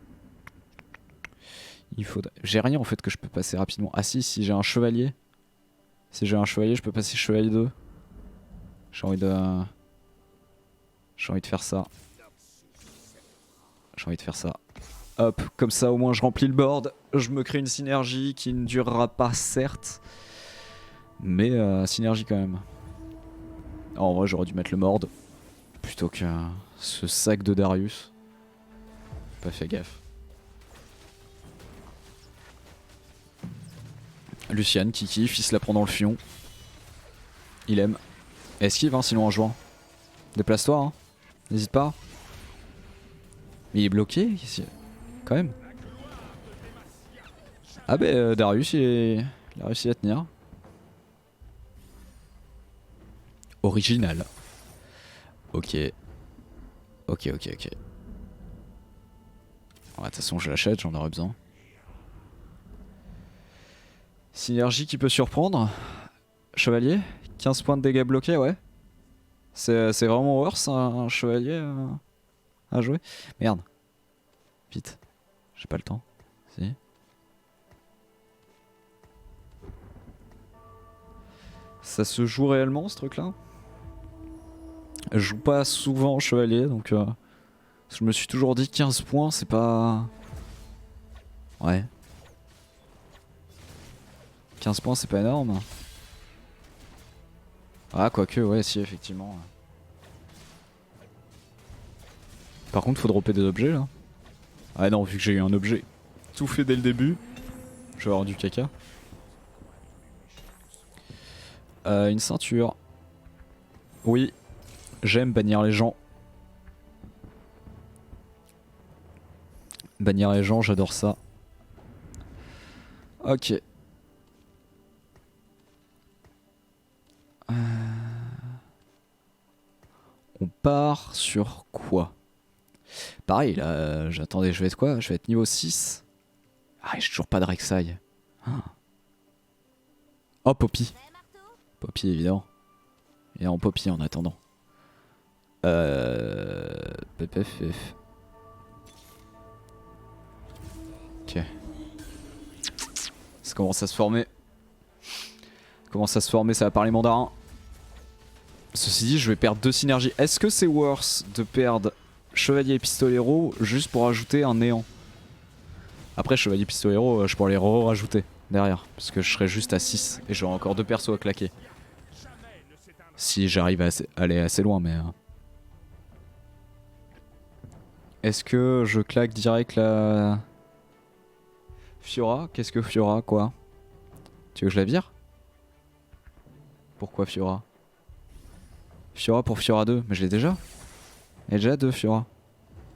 Il faudrait... J'ai rien en fait que je peux passer rapidement. Ah si j'ai un chevalier. Si j'ai un chevalier je peux passer chevalier 2. J'ai envie de faire ça. J'ai envie de faire ça. Hop, comme ça au moins je remplis le board. Je me crée une synergie qui ne durera pas certes. Mais synergie quand même. En vrai j'aurais dû mettre le mord. Plutôt que ce sac de Darius. Pas fait gaffe. Luciane qui kiffe, il se la prend dans le fion. Il aime. Esquive hein, sinon en jouant. Déplace-toi hein. N'hésite pas. Mais il est bloqué ici. Quand même. Ah bah Darius il a réussi à tenir. Original. Ok. Ok. De toute façon je l'achète, j'en aurais besoin. Synergie qui peut surprendre. Chevalier. 15 points de dégâts bloqués, ouais. C'est vraiment worse un chevalier à jouer. Merde. Vite. J'ai pas le temps. Si. Ça se joue réellement ce truc là? Je joue pas souvent chevalier donc je me suis toujours dit 15 points c'est pas... Ouais. 15 points c'est pas énorme. Ah quoique ouais si effectivement. Par contre faut dropper des objets là. Ah non vu que j'ai eu un objet tout fait dès le début. Je vais avoir du caca. Une ceinture. Oui. J'aime bannir les gens. Bannir les gens, j'adore ça. Ok. On part sur quoi? Pareil là, j'attendais, je vais être quoi? Je vais être niveau 6. Ah, j'ai toujours pas de Rek'Sai. Ah. Oh, Poppy. Poppy, évidemment. Et en Poppy en attendant. PPF. Ok. Ça commence à se former. Ça va parler mandarin. Ceci dit, je vais perdre 2 synergies. Est-ce que c'est worth de perdre Chevalier et Pistolero juste pour ajouter un néant? Après, Chevalier Pistolero, je pourrais les rajouter derrière. Parce que je serais juste à 6 et j'aurai encore 2 persos à claquer. Si j'arrive à aller assez loin, mais... Est-ce que je claque direct la... Fiora? Qu'est-ce que Fiora, quoi? Tu veux que je la vire? Pourquoi Fiora? Fiora pour Fiora 2, mais je l'ai déjà. Elle est déjà 2 Fiora.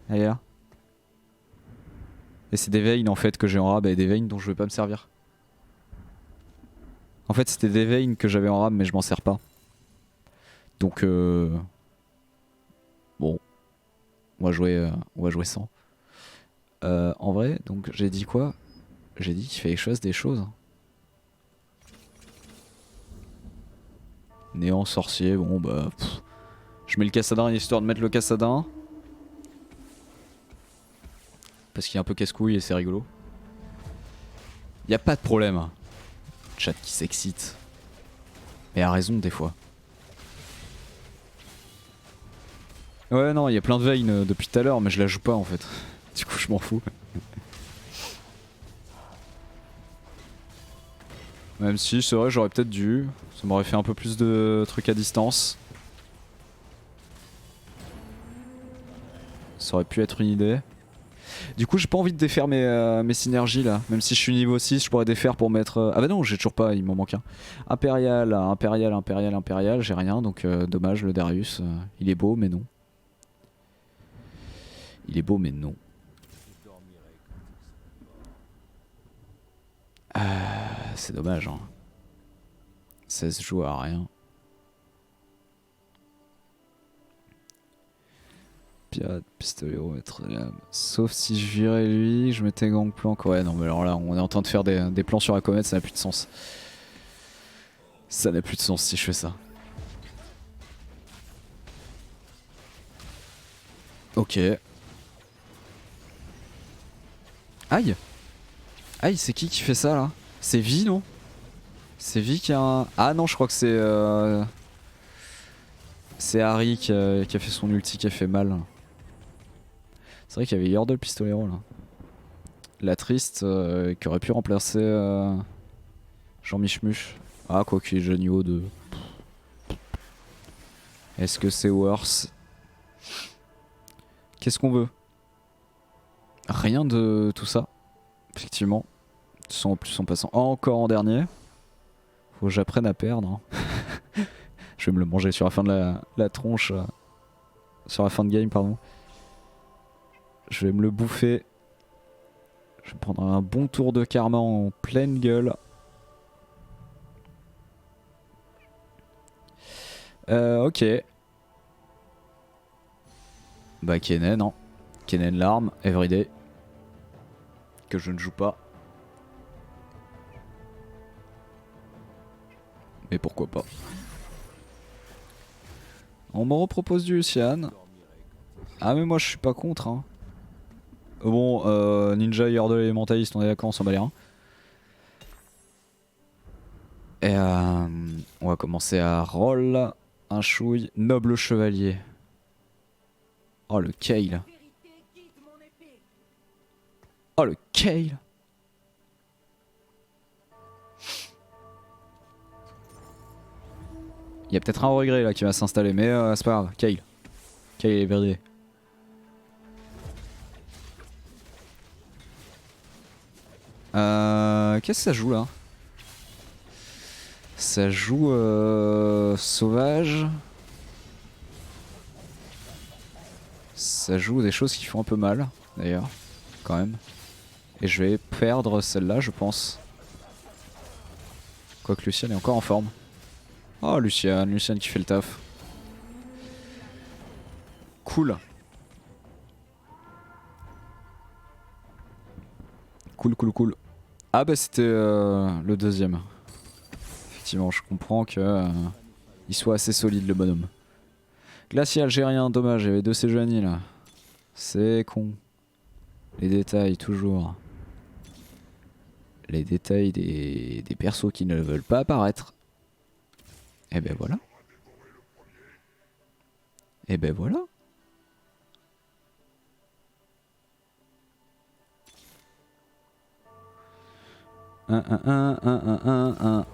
Elle est là. Et c'est des Vayne en fait que j'ai en rab et des Vayne dont je vais pas me servir. En fait c'était des Vayne que j'avais en rab mais je m'en sers pas. Donc bon. On va jouer sans. En vrai, donc j'ai dit quoi? J'ai dit qu'il fallait que je fasse des choses. Néant, sorcier, bon bah... Pff. Je mets le Cassadin histoire de mettre le Cassadin. Parce qu'il est un peu casse-couille et c'est rigolo. Y a pas de problème. Chat qui s'excite. Mais a raison des fois. Ouais non, il y a plein de Vayne depuis tout à l'heure mais je la joue pas en fait. Du coup je m'en fous. Même si c'est vrai j'aurais peut-être dû. Ça m'aurait fait un peu plus de trucs à distance. Ça aurait pu être une idée. Du coup, j'ai pas envie de défaire mes synergies là. Même si je suis niveau 6, je pourrais défaire pour mettre. Ah bah non, j'ai toujours pas, il m'en manque un. Impérial, impérial, impérial, impérial, j'ai rien donc dommage le Darius. Il est beau, mais non. Il est beau, mais non. C'est dommage, hein. 16 joue à rien. Pirate, pistolero, maître de lame. Sauf si je virais lui, je mettais Gangplank. Ouais, non, mais alors là, on est en train de faire des plans sur la comète, ça n'a plus de sens. Ça n'a plus de sens si je fais ça. Ok. Aïe! Aïe, c'est qui fait ça là? C'est Vi, non? C'est Vi qui a un. Ah non, je crois que c'est. C'est Harry qui a fait son ulti qui a fait mal. C'est vrai qu'il y avait Yordle Pistolero là. La triste qui aurait pu remplacer Jean Michmuch. Ah, quoi qu'il est déjà niveau 2. Est-ce que c'est worse? Qu'est-ce qu'on veut? Rien de tout ça. Effectivement. En plus en passant encore en dernier. Faut que j'apprenne à perdre. Hein. Je vais me le manger sur la fin de la tronche. Sur la fin de game, pardon. Je vais me le bouffer. Je vais prendre un bon tour de karma en pleine gueule. Ok. Bah Kennen, hein. Kennen l'arme, everyday. Que je ne joue pas. Mais pourquoi pas. On me repropose du Lucian. Ah mais moi je suis pas contre hein. Bon Ninja, Yordle et Mentaliste on est d'accord, on s'en bat les reins. Et on va commencer à roll. Un chouille. Noble chevalier. Oh le Kayle. Oh le Kayle. Il y a peut-être un regret là qui va s'installer, mais c'est pas grave. Kayle. Kayle est verdé. Qu'est-ce que ça joue là? Ça joue sauvage. Ça joue des choses qui font un peu mal d'ailleurs, quand même. Et je vais perdre celle-là, je pense. Quoique Lucian est encore en forme. Oh Lucian qui fait le taf. Cool. Cool. Ah bah c'était le deuxième. Effectivement, je comprends que il soit assez solide le bonhomme. Glacier algérien, dommage, il y avait 2 Sejuani là. C'est con. Les détails, toujours. Les détails des persos qui ne veulent pas apparaître. Et ben voilà. Et ben voilà. Un.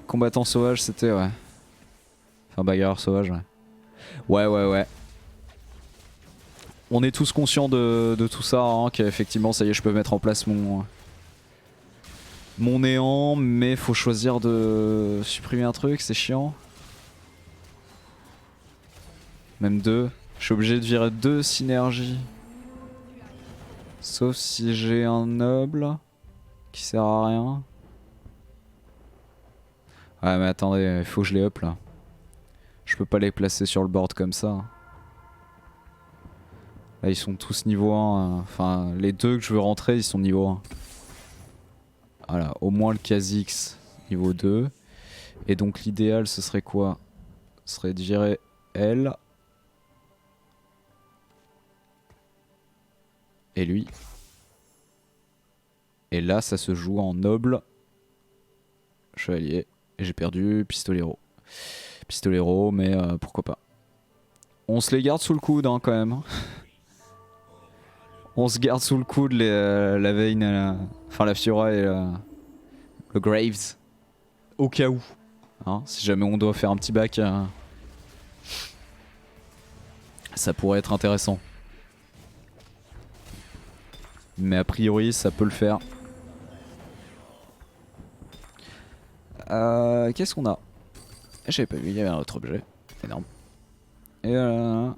Combattant sauvage, c'était ouais. Enfin bagarreur sauvage, ouais. Ouais. On est tous conscients de tout ça, hein, qu'effectivement ça y est, je peux mettre en place mon néant, mais faut choisir de supprimer un truc, c'est chiant. Même 2. Je suis obligé de virer 2 synergies. Sauf si j'ai un noble qui sert à rien. Ouais mais attendez, il faut que je les up là. Je peux pas les placer sur le board comme ça. Là ils sont tous niveau 1. Enfin les 2 que je veux rentrer ils sont niveau 1. Voilà, au moins le Kha'Zix niveau 2. Et donc l'idéal ce serait quoi? Ce serait de virer elle. Et lui. Et là ça se joue en noble. Chevalier. Et j'ai perdu Pistolero. Pistolero mais pourquoi pas. On se les garde sous le coude hein, quand même. On se garde sous le coude la Vayne, enfin la Fiora et le Graves. Au cas où. Hein, si jamais on doit faire un petit back, ça pourrait être intéressant. Mais a priori ça peut le faire. Qu'est-ce qu'on a? J'avais pas vu, il y avait un autre objet. Énorme. Et ouais.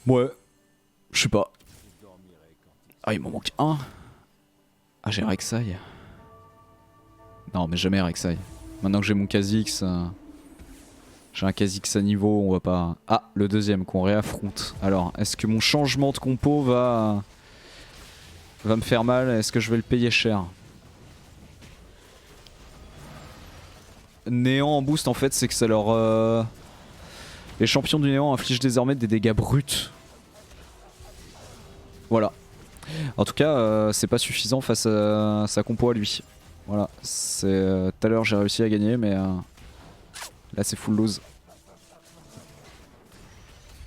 Ouais. Je sais pas. Ah, il m'en manque un. Ah, j'ai Rek'Sai. Non, mais jamais Rek'Sai. Maintenant que j'ai mon Kha'Zix, j'ai un Kha'Zix à niveau, on va pas... Ah, le deuxième qu'on réaffronte. Alors, est-ce que mon changement de compo va me faire mal? Est-ce que je vais le payer cher? Néant en boost, en fait, c'est que ça leur... Les champions du néant infligent désormais des dégâts bruts. Voilà. En tout cas, c'est pas suffisant face à sa compo à lui. Voilà. C'est tout à l'heure j'ai réussi à gagner, mais là c'est full lose.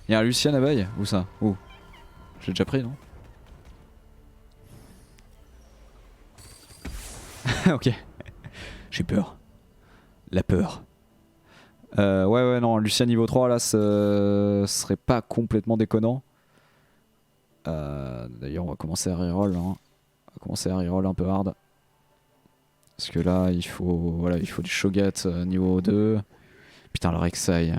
Y'a un Lucian à bail? Où ça? Où? J'ai déjà pris, non? Ok. J'ai peur. La peur. Ouais, non, Lucian niveau 3 là, ce serait pas complètement déconnant. D'ailleurs, on va commencer à reroll. Hein. On va commencer à reroll un peu hard. Parce que là, il faut, voilà, il faut du Shogat niveau 2. Putain, le Rek'Sai.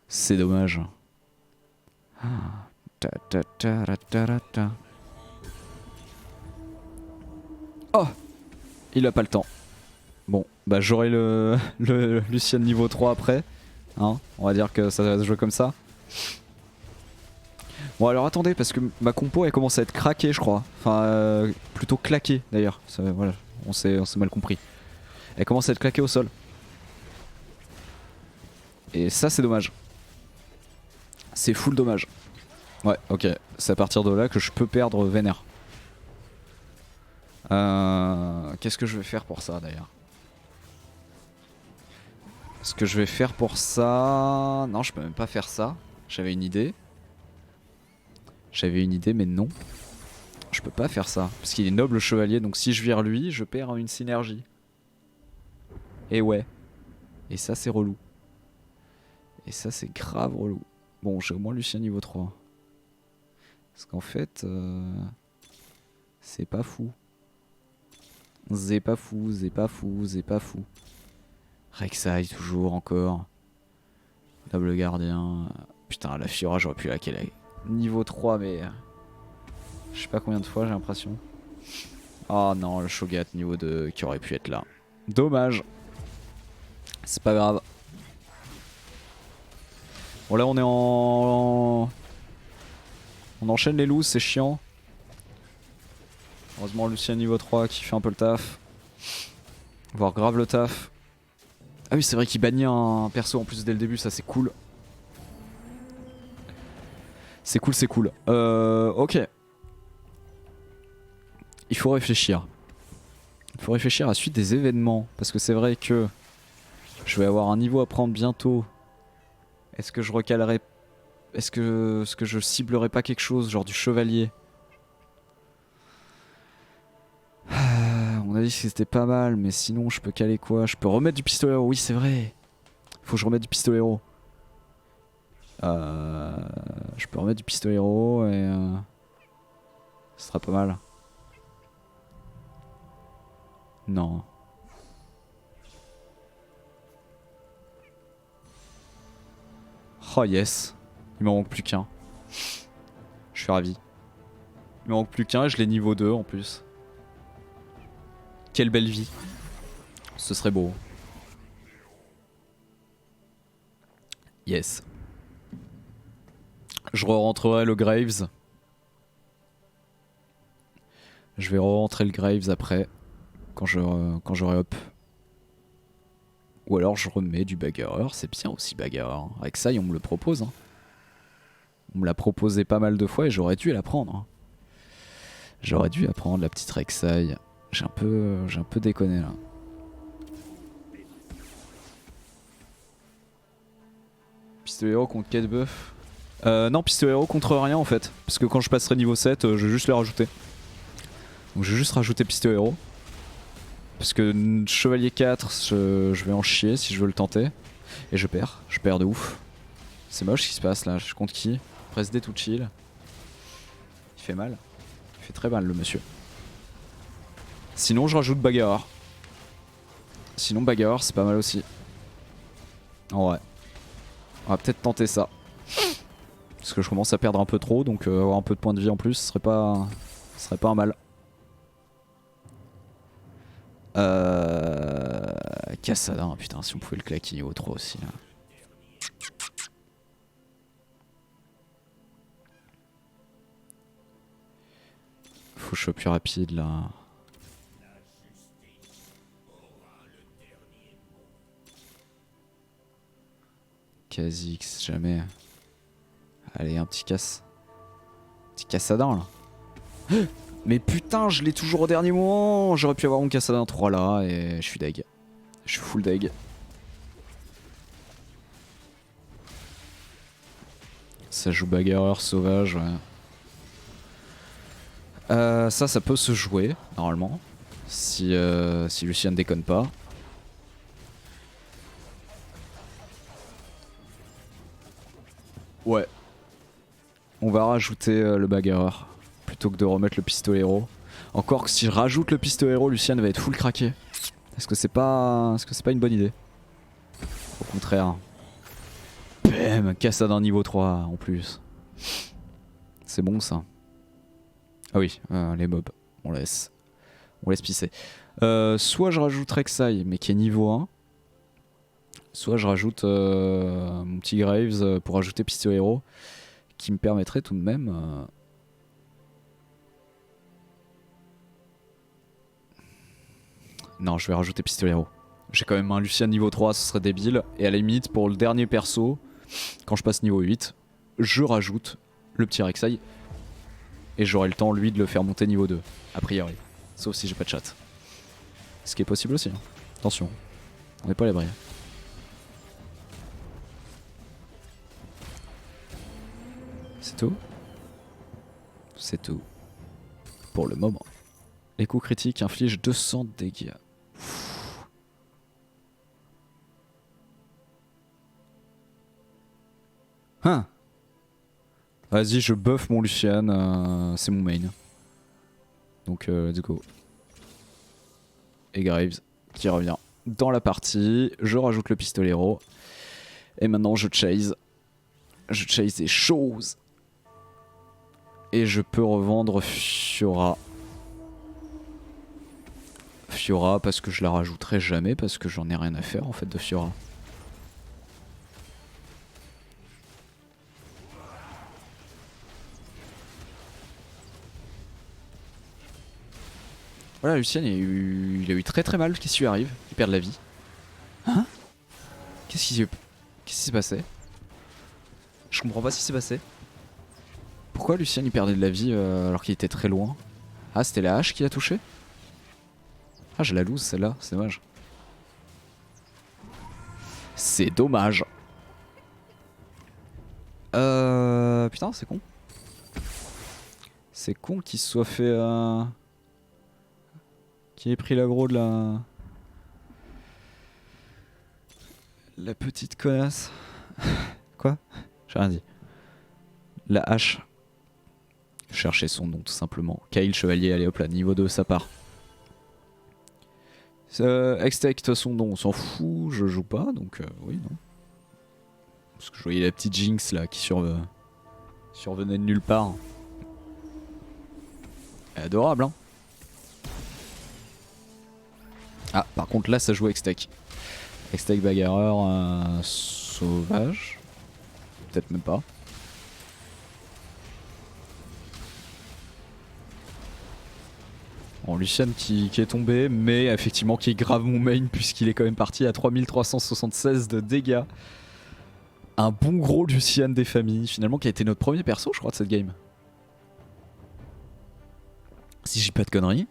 C'est dommage. Oh! Il a pas le temps. Bon, bah j'aurai le Lucian niveau 3 après. Hein, on va dire que ça va se jouer comme ça. Bon alors attendez, parce que ma compo elle commence à être craquée je crois. Enfin plutôt claquée d'ailleurs. Voilà, on s'est mal compris. Elle commence à être claquée au sol. Et ça c'est dommage. C'est full dommage. Ouais, ok. C'est à partir de là que je peux perdre Vénère. Qu'est-ce que je vais faire pour ça d'ailleurs? Ce que je vais faire pour ça... Non, je peux même pas faire ça. J'avais une idée. J'avais une idée, mais non. Je peux pas faire ça. Parce qu'il est noble chevalier, donc si je vire lui, je perds une synergie. Et ouais. Et ça, c'est relou. Et ça, c'est grave relou. Bon, j'ai au moins Lucien niveau 3. Parce qu'en fait... c'est pas fou. C'est pas fou, c'est pas fou, c'est pas fou. Rek'Sai, toujours, encore. Noble gardien. Putain, la Fiora, j'aurais pu la qu'elle niveau 3, mais... je sais pas combien de fois, j'ai l'impression. Oh non, le Shogat niveau 2 qui aurait pu être là. Dommage. C'est pas grave. Bon là on est en... On enchaîne les loups, c'est chiant. Heureusement Lucien niveau 3 qui fait un peu le taf. Voire grave le taf. Ah oui c'est vrai qu'il bannit un perso en plus dès le début, ça c'est cool. C'est cool, c'est cool. Ok. Il faut réfléchir. Il faut réfléchir à la suite des événements. Parce que c'est vrai que je vais avoir un niveau à prendre bientôt. Est-ce que je recalerai... Est-ce que je ciblerai pas quelque chose, genre du chevalier? On a dit que c'était pas mal, mais sinon je peux caler quoi? Je peux remettre du pistolero, oui c'est vrai. Faut que je remette du pistolero. Je peux remettre du pistolero et... ce sera pas mal. Non. Oh yes. Il m'en manque plus qu'un. Je suis ravi. Il m'en manque plus qu'un et je l'ai niveau 2 en plus. Quelle belle vie. Ce serait beau. Yes. Je re-rentrerai le Graves. Je vais re-rentrer le Graves après. Quand j'aurai up. Ou alors je remets du bagarreur. C'est bien aussi bagarreur. Avec ça, on me le propose. Hein. On me l'a proposé pas mal de fois et j'aurais dû la prendre. Hein. J'aurais dû apprendre la petite Rek'Sai. J'ai un peu déconné là. Pistolero contre 4 buff. Non, pistolet contre rien en fait. Parce que quand je passerai niveau 7, je vais juste le rajouter. Donc je vais juste rajouter pistolet. Parce que chevalier 4, je vais en chier si je veux le tenter. Et je perds de ouf. C'est moche ce qui se passe là, je compte qui? Presse D tout chill. Il fait mal. Il fait très mal le monsieur. Sinon je rajoute bagarreur. Sinon bagarreur c'est pas mal aussi. En vrai. On va peut-être tenter ça. Parce que je commence à perdre un peu trop, donc avoir un peu de points de vie en plus, ce serait pas un mal. Cassadin, putain, si on pouvait le claquer niveau 3 aussi. Là. Faut que je sois plus rapide là. Kha'Zix, jamais. Allez, un petit casse. Petit Cassadin là. Mais putain, je l'ai toujours au dernier moment. J'aurais pu avoir mon Cassadin 3 là et je suis deg. Je suis full deg. Ça joue bagarreur sauvage, ouais. Ça peut se jouer, normalement. Si Lucian déconne pas. Ouais. On va rajouter le bagarreur. Plutôt que de remettre le pistolero. Encore que si je rajoute le pistolero, Lucian va être full craqué. Est-ce que c'est pas une bonne idée? Au contraire. Bam, Cassadin niveau 3 en plus. C'est bon ça. Ah oui, les mobs, on laisse pisser. Soit je rajoute Rek'Sai, mais qui est niveau 1. Soit je rajoute mon petit Graves pour ajouter Pistolero, qui me permettrait tout de même... Non, je vais rajouter Pistolero. J'ai quand même un Lucian niveau 3, ce serait débile. Et à la limite, pour le dernier perso, quand je passe niveau 8, je rajoute le petit Rek'Sai. Et j'aurai le temps, lui, de le faire monter niveau 2, a priori. Sauf si j'ai pas de chat. Ce qui est possible aussi. Hein. Attention, on n'est pas à l'abri. C'est tout? C'est tout. Pour le moment. Les coups critiques infligent 200 dégâts. Hein? Vas-y, je buff mon Lucian, c'est mon main. Donc let's go. Et Graves qui revient dans la partie. Je rajoute le pistolero. Et maintenant je chase. Je chase des choses. Et je peux revendre Fiora. Fiora parce que je la rajouterai jamais parce que j'en ai rien à faire en fait de Fiora. Voilà, Lucian il a eu très très mal. Qu'est-ce qui lui arrive? Il perd de la vie. Hein? Qu'est-ce qui s'est passé? Je comprends pas ce qui s'est passé. Pourquoi Lucian il perdait de la vie alors qu'il était très loin? Ah, c'était la hache qui l'a touché? Ah, je la lose celle-là, c'est dommage. C'est dommage. Putain, c'est con. C'est con qu'il se soit fait... Qu'il ait pris l'aggro de la petite connasse. Quoi? J'ai rien dit. La hache. Chercher son nom tout simplement. Kayle Chevalier, allez hop là, niveau 2, ça part. Hextech, de toute façon, non, on s'en fout, je joue pas, donc oui, non. Parce que je voyais la petite Jinx là qui survenait de nulle part. Elle est adorable, hein. Ah, par contre là ça joue Hextech. Hextech bagarreur sauvage. Peut-être même pas. Bon, Lucian qui est tombé, mais effectivement qui est grave mon main puisqu'il est quand même parti à 3376 de dégâts. Un bon gros Lucian des familles, finalement qui a été notre premier perso je crois de cette game. Si j'ai pas de conneries,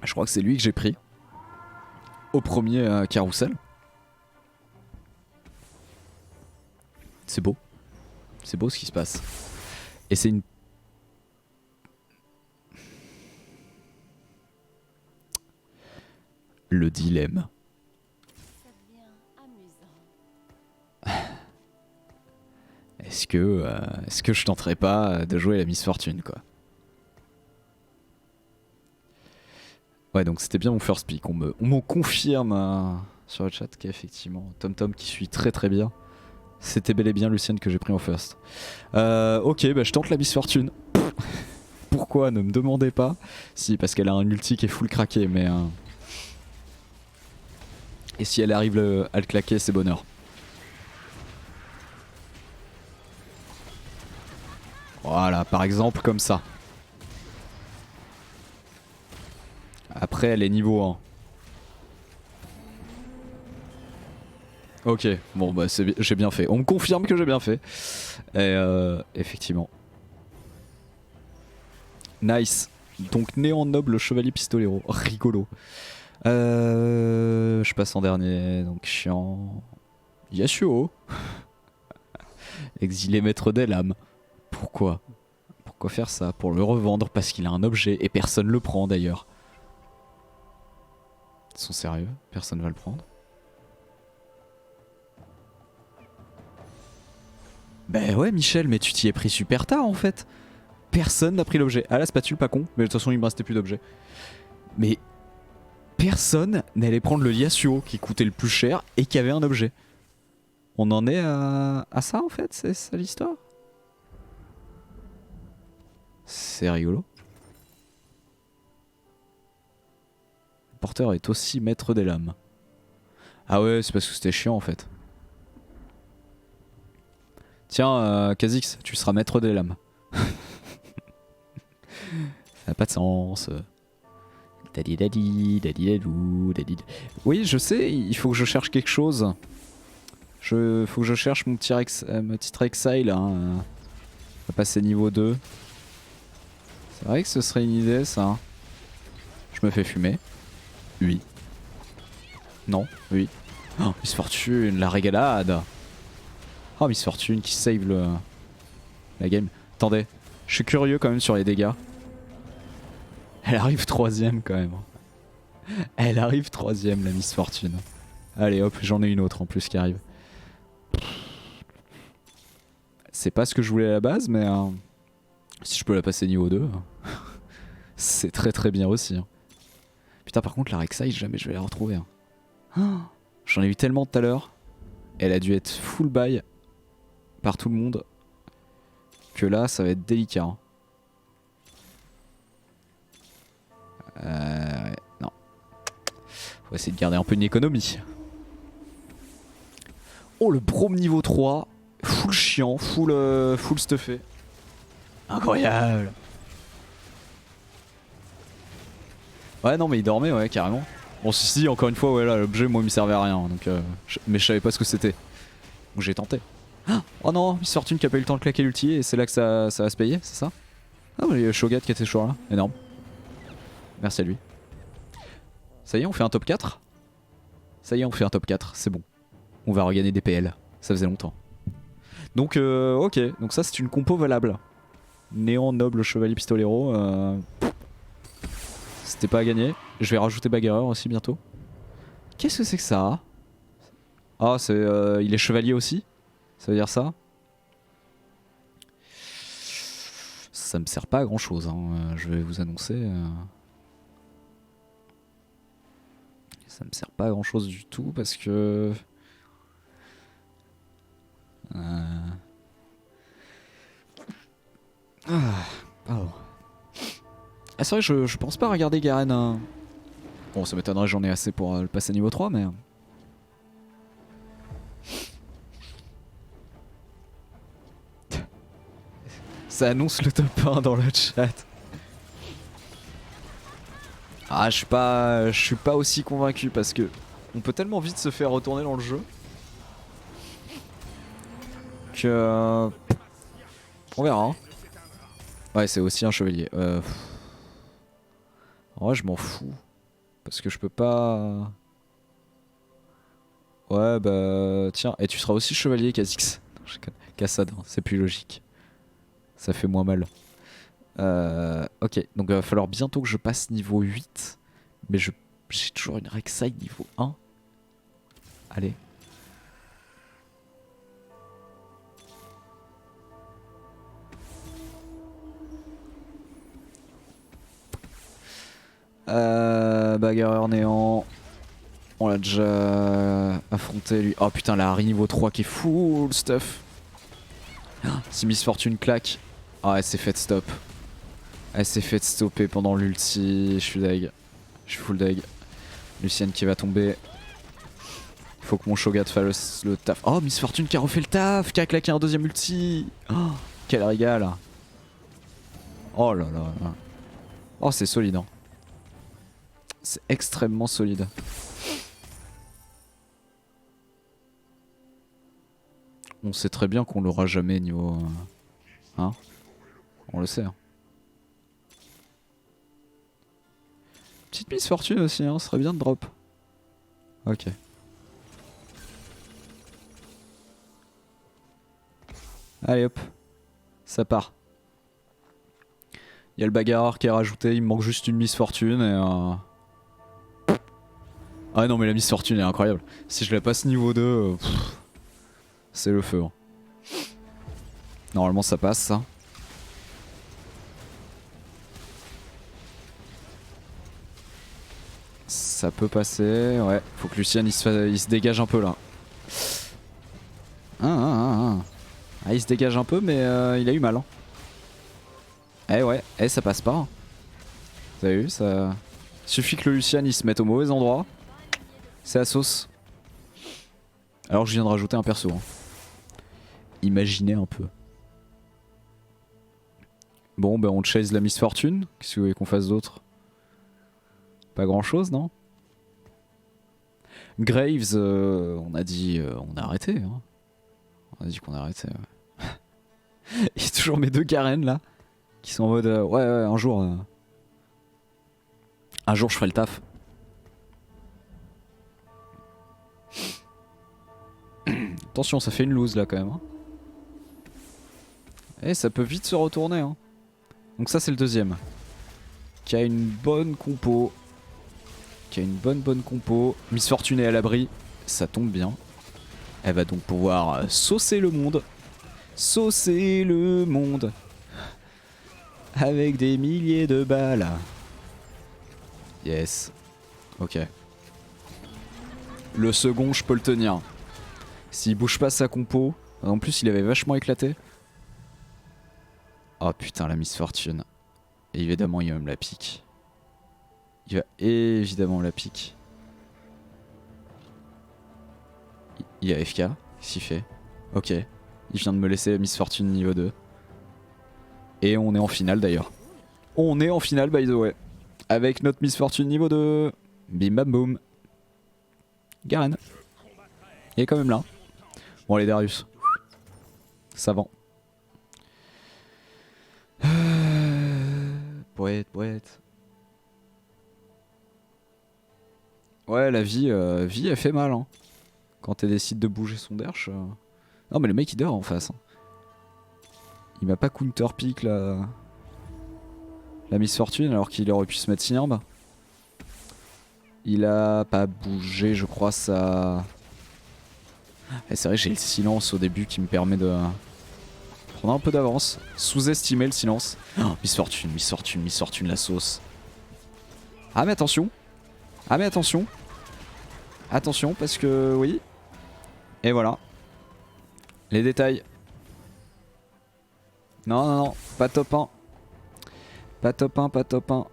je crois que c'est lui que j'ai pris. Au premier carrousel. C'est beau. C'est beau ce qui se passe. Et c'est une... Le dilemme. Est-ce que je tenterais pas de jouer la Miss Fortune quoi. Ouais donc c'était bien mon first pick. On me confirme sur le chat qu'effectivement TomTom qui suit très très bien. C'était bel et bien Lucienne que j'ai pris en first. Ok bah je tente la Miss Fortune. Pourquoi ne me demandez pas. Si parce qu'elle a un ulti qui est full craqué mais... Et si elle arrive à le claquer c'est bonheur. Voilà, par exemple comme ça. Après elle est niveau 1. Ok, bon bah j'ai bien fait. On me confirme que j'ai bien fait. Et effectivement. Nice. Donc néant noble chevalier pistolero. Rigolo. Je passe en dernier, donc chiant. Yasuo. Exilé maître des lames. Pourquoi? Pourquoi faire ça? Pour le revendre parce qu'il a un objet et personne le prend d'ailleurs. Ils sont sérieux? Personne va le prendre? Ben ouais Michel, mais tu t'y es pris super tard en fait. Personne n'a pris l'objet. Ah la spatule pas con, mais de toute façon il me restait plus d'objet. Mais personne n'allait prendre le Yasuo qui coûtait le plus cher et qui avait un objet. On en est à ça en fait, c'est ça l'histoire? C'est rigolo. Le porteur est aussi maître des lames. Ah ouais, c'est parce que c'était chiant en fait. Tiens, Kha'Zix, tu seras maître des lames. Ça n'a pas de sens. Dadi dadi, dadi dadou, dadi. Oui, je sais, il faut que je cherche quelque chose. Faut que je cherche mon petit Rek'Sai là. On va passer niveau 2. C'est vrai que ce serait une idée ça. Je me fais fumer. Oui. Non, oui. Oh, Miss Fortune, la régalade. Oh, Miss Fortune qui save la game. Attendez, je suis curieux quand même sur les dégâts. Elle arrive 3ème quand même. Elle arrive 3ème la Miss Fortune. Allez hop, j'en ai une autre en plus qui arrive. C'est pas ce que je voulais à la base, mais si je peux la passer niveau 2, c'est très très bien aussi. Putain, par contre, la Rek'Sai, jamais je vais la retrouver. J'en ai eu tellement tout à l'heure. Elle a dû être full buy par tout le monde. Que là, ça va être délicat. Non. Faut essayer de garder un peu une économie. Oh, le Brome niveau 3. Full chiant, full stuffé. Incroyable. Ouais non mais il dormait ouais carrément. Bon si encore une fois ouais là l'objet moi il me servait à rien donc mais je savais pas ce que c'était. Donc j'ai tenté. Oh non, Miss Fortune qui a pas eu le temps de claquer l'ulti et c'est là que ça va se payer, c'est ça? Ah mais il y a Shogat qui était toujours là, énorme. Merci à lui. Ça y est on fait un top 4. Ça y est on fait un top 4, c'est bon. On va regagner des PL, ça faisait longtemps. Donc ok, donc ça c'est une compo valable. Néant, noble, chevalier, pistolero. C'était pas à gagner. Je vais rajouter bagarreur aussi bientôt. Qu'est-ce que c'est que ça? Ah c'est il est chevalier aussi? Ça veut dire ça? Ça me sert pas à grand chose hein. Je vais vous annoncer. Ça me sert pas à grand chose du tout parce que... Pardon. Ah c'est vrai je pense pas regarder Garen hein. Bon ça m'étonnerait j'en ai assez pour le passer niveau 3 mais... Ça annonce le top 1 dans le chat. Ah je suis pas aussi convaincu parce que on peut tellement vite se faire retourner dans le jeu que on verra hein. Ouais c'est aussi un chevalier. En vrai je m'en fous parce que je peux pas. Ouais bah tiens et tu seras aussi chevalier Kha'Zix. Cassade, hein, c'est plus logique. Ça fait moins mal. Ok, donc il va falloir bientôt que je passe niveau 8. Mais j'ai toujours une Rek'Sai niveau 1. Allez. Bagarreur néant. On l'a déjà affronté lui. Oh putain, la Harry niveau 3 qui est full stuff. Si Miss Fortune claque. Ah, elle s'est fait stop. Elle s'est fait stopper pendant l'ulti. Je suis deg. Je suis full deg. Lucienne qui va tomber. Faut que mon Shogat fasse le taf. Oh, Miss Fortune qui a refait le taf. Qui a claqué un deuxième ulti. Oh, quel régal. Oh là là là. Oh, c'est solide. Hein. C'est extrêmement solide. On sait très bien qu'on l'aura jamais niveau... Hein? On le sait. Hein. Petite Miss Fortune aussi, hein, ce serait bien de drop. Ok. Allez hop. Ça part. Il y a le bagarreur qui est rajouté, il me manque juste une Miss Fortune et... Ah non mais la Miss Fortune est incroyable. Si je la passe niveau 2, c'est le feu. Hein. Normalement ça passe ça. Ça peut passer, ouais. Faut que Lucienne il se dégage un peu là. Ah, il se dégage un peu mais il a eu mal. Hein. Eh ouais, ça passe pas. Hein. Vous avez vu ça... Suffit que le Lucian il se mette au mauvais endroit. C'est la sauce. Alors je viens de rajouter un perso. Hein. Imaginez un peu. Bon bah on chase la Miss Fortune. Qu'est-ce que vous voulez qu'on fasse d'autre? Pas grand chose non? Graves, on a dit on a arrêté. Hein. On a dit qu'on a arrêté. Ouais. Il y a toujours mes deux Karen là. Qui sont en mode ouais un jour je ferai le taf. Attention ça fait une lose là quand même. Hein. Et ça peut vite se retourner. Hein. Donc ça c'est le deuxième. Qui a une bonne compo. Qui a une bonne compo. Miss Fortune est à l'abri. Ça tombe bien. Elle va donc pouvoir saucer le monde. Saucer le monde. Avec des milliers de balles. Yes. Ok. Le second, je peux le tenir. S'il bouge pas sa compo. En plus, il avait vachement éclaté. Oh putain, la Miss Fortune. Et évidemment, il va me la pique. Il va évidemment me la pique. Il est AFK. Qu'est-ce qu'il fait? Ok. Il vient de me laisser la Miss Fortune niveau 2. Et on est en finale d'ailleurs. On est en finale by the way. Avec notre Miss Fortune niveau 2. Bim bam boum. Garen. Il est quand même là. Bon allez Darius. Savant. Poète. Ouais la vie elle fait mal hein. Quand elle décide de bouger son derche. Non mais le mec il dort en face. Hein. Il m'a pas counter pick la Miss Fortune alors qu'il aurait pu se mettre Sinarb. Il a pas bougé je crois ça. Et c'est vrai j'ai le silence au début qui me permet de prendre un peu d'avance. Sous-estimer le silence. Oh, Miss Fortune la sauce. Ah mais attention. Attention parce que oui. Et voilà. Les détails. Non, pas top 1. Pas top 1.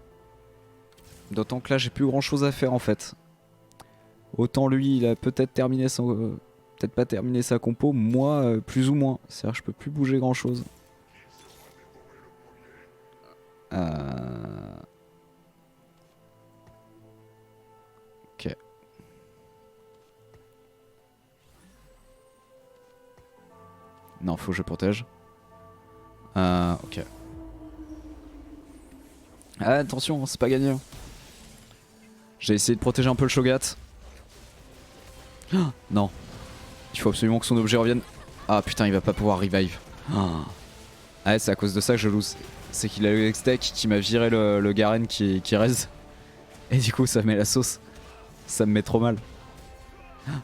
D'autant que là j'ai plus grand chose à faire en fait. Autant lui il a peut-être terminé son... peut-être pas terminé sa compo, moi plus ou moins. C'est-à-dire que je peux plus bouger grand chose. Ok. Non, faut que je protège. Ok. Ah, attention, c'est pas gagné. J'ai essayé de protéger un peu le Shogat. Oh, non. Il faut absolument que son objet revienne. Ah putain, il va pas pouvoir revive. Ah ouais, c'est à cause de ça que je lose. C'est qu'il a le X-Deck qui m'a viré le Garen qui raise. Et du coup, ça met la sauce. Ça me met trop mal.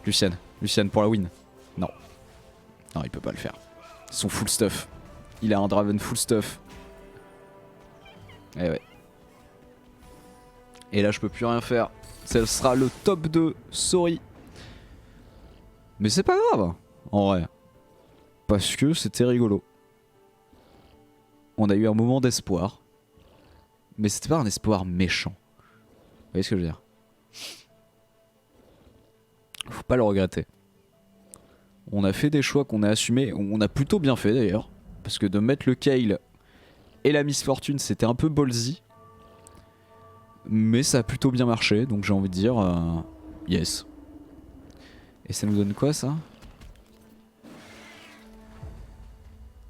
Lucian. Lucian pour la win. Non. Non, il peut pas le faire. Son full stuff. Il a un Draven full stuff. Eh ouais. Et là, je peux plus rien faire. Ça sera le top 2. Sorry. Mais c'est pas grave. En vrai. Parce que c'était rigolo. On a eu un moment d'espoir. Mais c'était pas un espoir méchant. Vous voyez ce que je veux dire? Faut pas le regretter. On a fait des choix qu'on a assumés. On a plutôt bien fait d'ailleurs. Parce que de mettre le Kayle et la Miss Fortune, c'était un peu ballsy. Mais ça a plutôt bien marché. Donc j'ai envie de dire yes. Et ça nous donne quoi ça?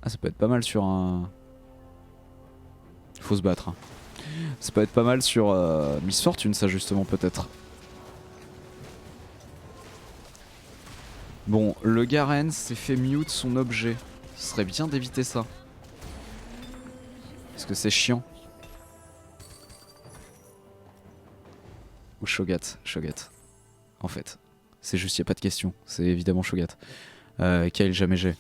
Ah, ça peut être pas mal sur un... Faut se battre. Hein. Ça peut être pas mal sur Miss Fortune ça justement peut-être. Bon, le Garen s'est fait mute son objet. Ce serait bien d'éviter ça. Parce que c'est chiant. Ou Shogat. Shogat. En fait. C'est juste, y a pas de question. C'est évidemment Shogat. Kayle jamais j'ai.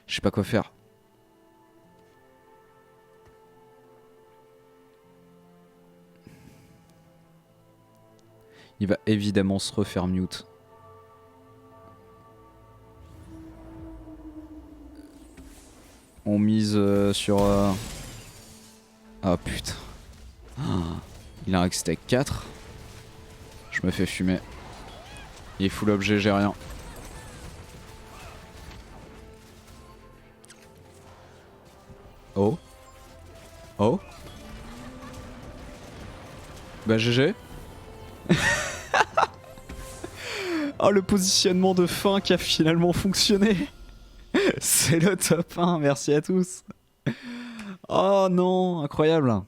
Je sais pas quoi faire. Il va évidemment se refaire mute. On mise sur... Ah putain. Il a un X-Tech 4. Je me fais fumer. Il est full objet, j'ai rien. Oh. Oh. Bah GG. Oh le positionnement de fin qui a finalement fonctionné. C'est le top 1, merci à tous. Oh non, incroyable.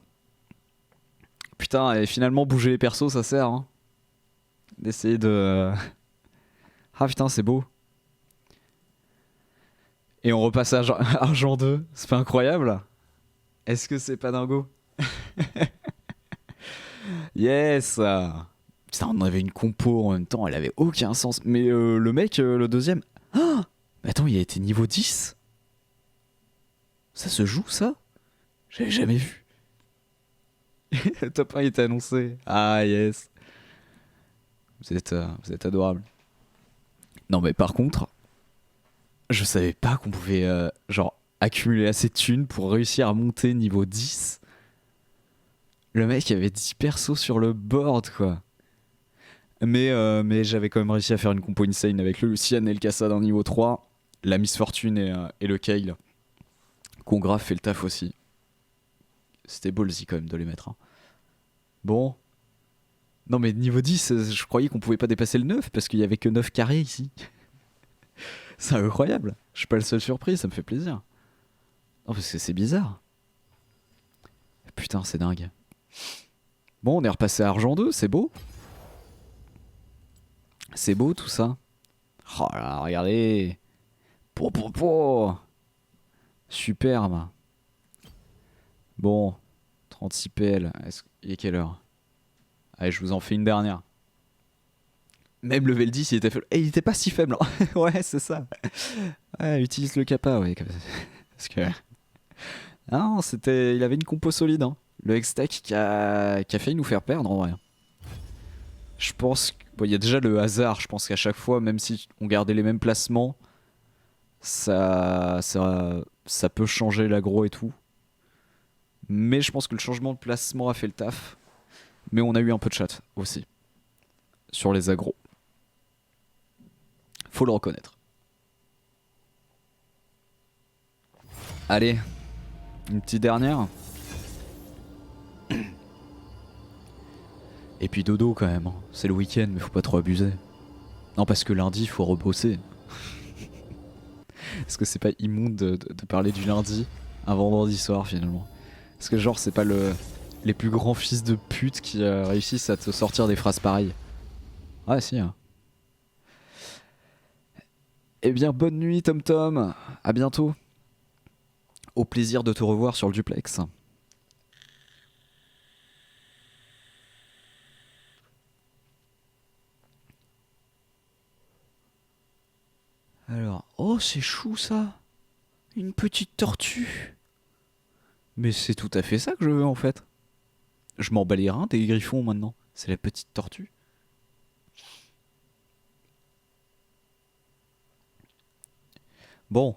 Putain, et finalement bouger les persos ça sert hein. D'essayer de... Ah putain c'est beau. Et on repasse à Argent 2, c'est pas incroyable? Est-ce que c'est pas dingo? Yes. Putain on avait une compo en même temps, elle avait aucun sens. Mais le mec, le deuxième... Ah mais attends, il a été niveau 10? Ça se joue ça? J'avais jamais vu. Le top 1 il était annoncé. Ah yes. Vous êtes adorable. Non mais par contre, je savais pas qu'on pouvait genre accumuler assez de thunes pour réussir à monter niveau 10. Le mec avait 10 persos sur le board quoi. Mais j'avais quand même réussi à faire une compo insane avec le Lucian et le Cassad en niveau 3. La Miss Fortune et le Kayle. Congraf fait le taf aussi. C'était ballsy quand même de les mettre. Hein. Bon. Non mais niveau 10, je croyais qu'on pouvait pas dépasser le 9 parce qu'il y avait que 9 carrés ici. C'est incroyable. Je suis pas le seul surpris, ça me fait plaisir. Non parce que c'est bizarre. Putain, c'est dingue. Bon, on est repassé à Argent 2, c'est beau. C'est beau tout ça. Oh là, regardez. Superbe. Bon, 36 PL. Il est quelle heure? Allez, je vous en fais une dernière. Même level 10, il était faible. Et il était pas si faible. Hein. Ouais, c'est ça. Ouais, utilise le kappa, ouais. Parce que... Ah non, c'était... Il avait une compo solide. Hein. Le X-Tech qui a failli nous faire perdre en vrai. Je pense... Bon, il y a déjà le hasard. Je pense qu'à chaque fois, même si on gardait les mêmes placements, ça peut changer l'aggro et tout. Mais je pense que le changement de placement a fait le taf. Mais on a eu un peu de chat aussi. Sur les aggros. Faut le reconnaître. Allez. Une petite dernière. Et puis dodo quand même. Hein. C'est le week-end mais faut pas trop abuser. Non parce que lundi faut rebosser. Est-ce que c'est pas immonde de parler du lundi un vendredi soir finalement? Parce que genre c'est pas le les plus grands fils de pute qui réussissent à te sortir des phrases pareilles. Ouais, si. Hein. Eh bien, bonne nuit, Tom Tom. À bientôt. Au plaisir de te revoir sur le duplex. Alors, oh, c'est chou ça. Une petite tortue. Mais c'est tout à fait ça que je veux en fait. Je m'en bats les reins des griffons maintenant. C'est la petite tortue. Bon.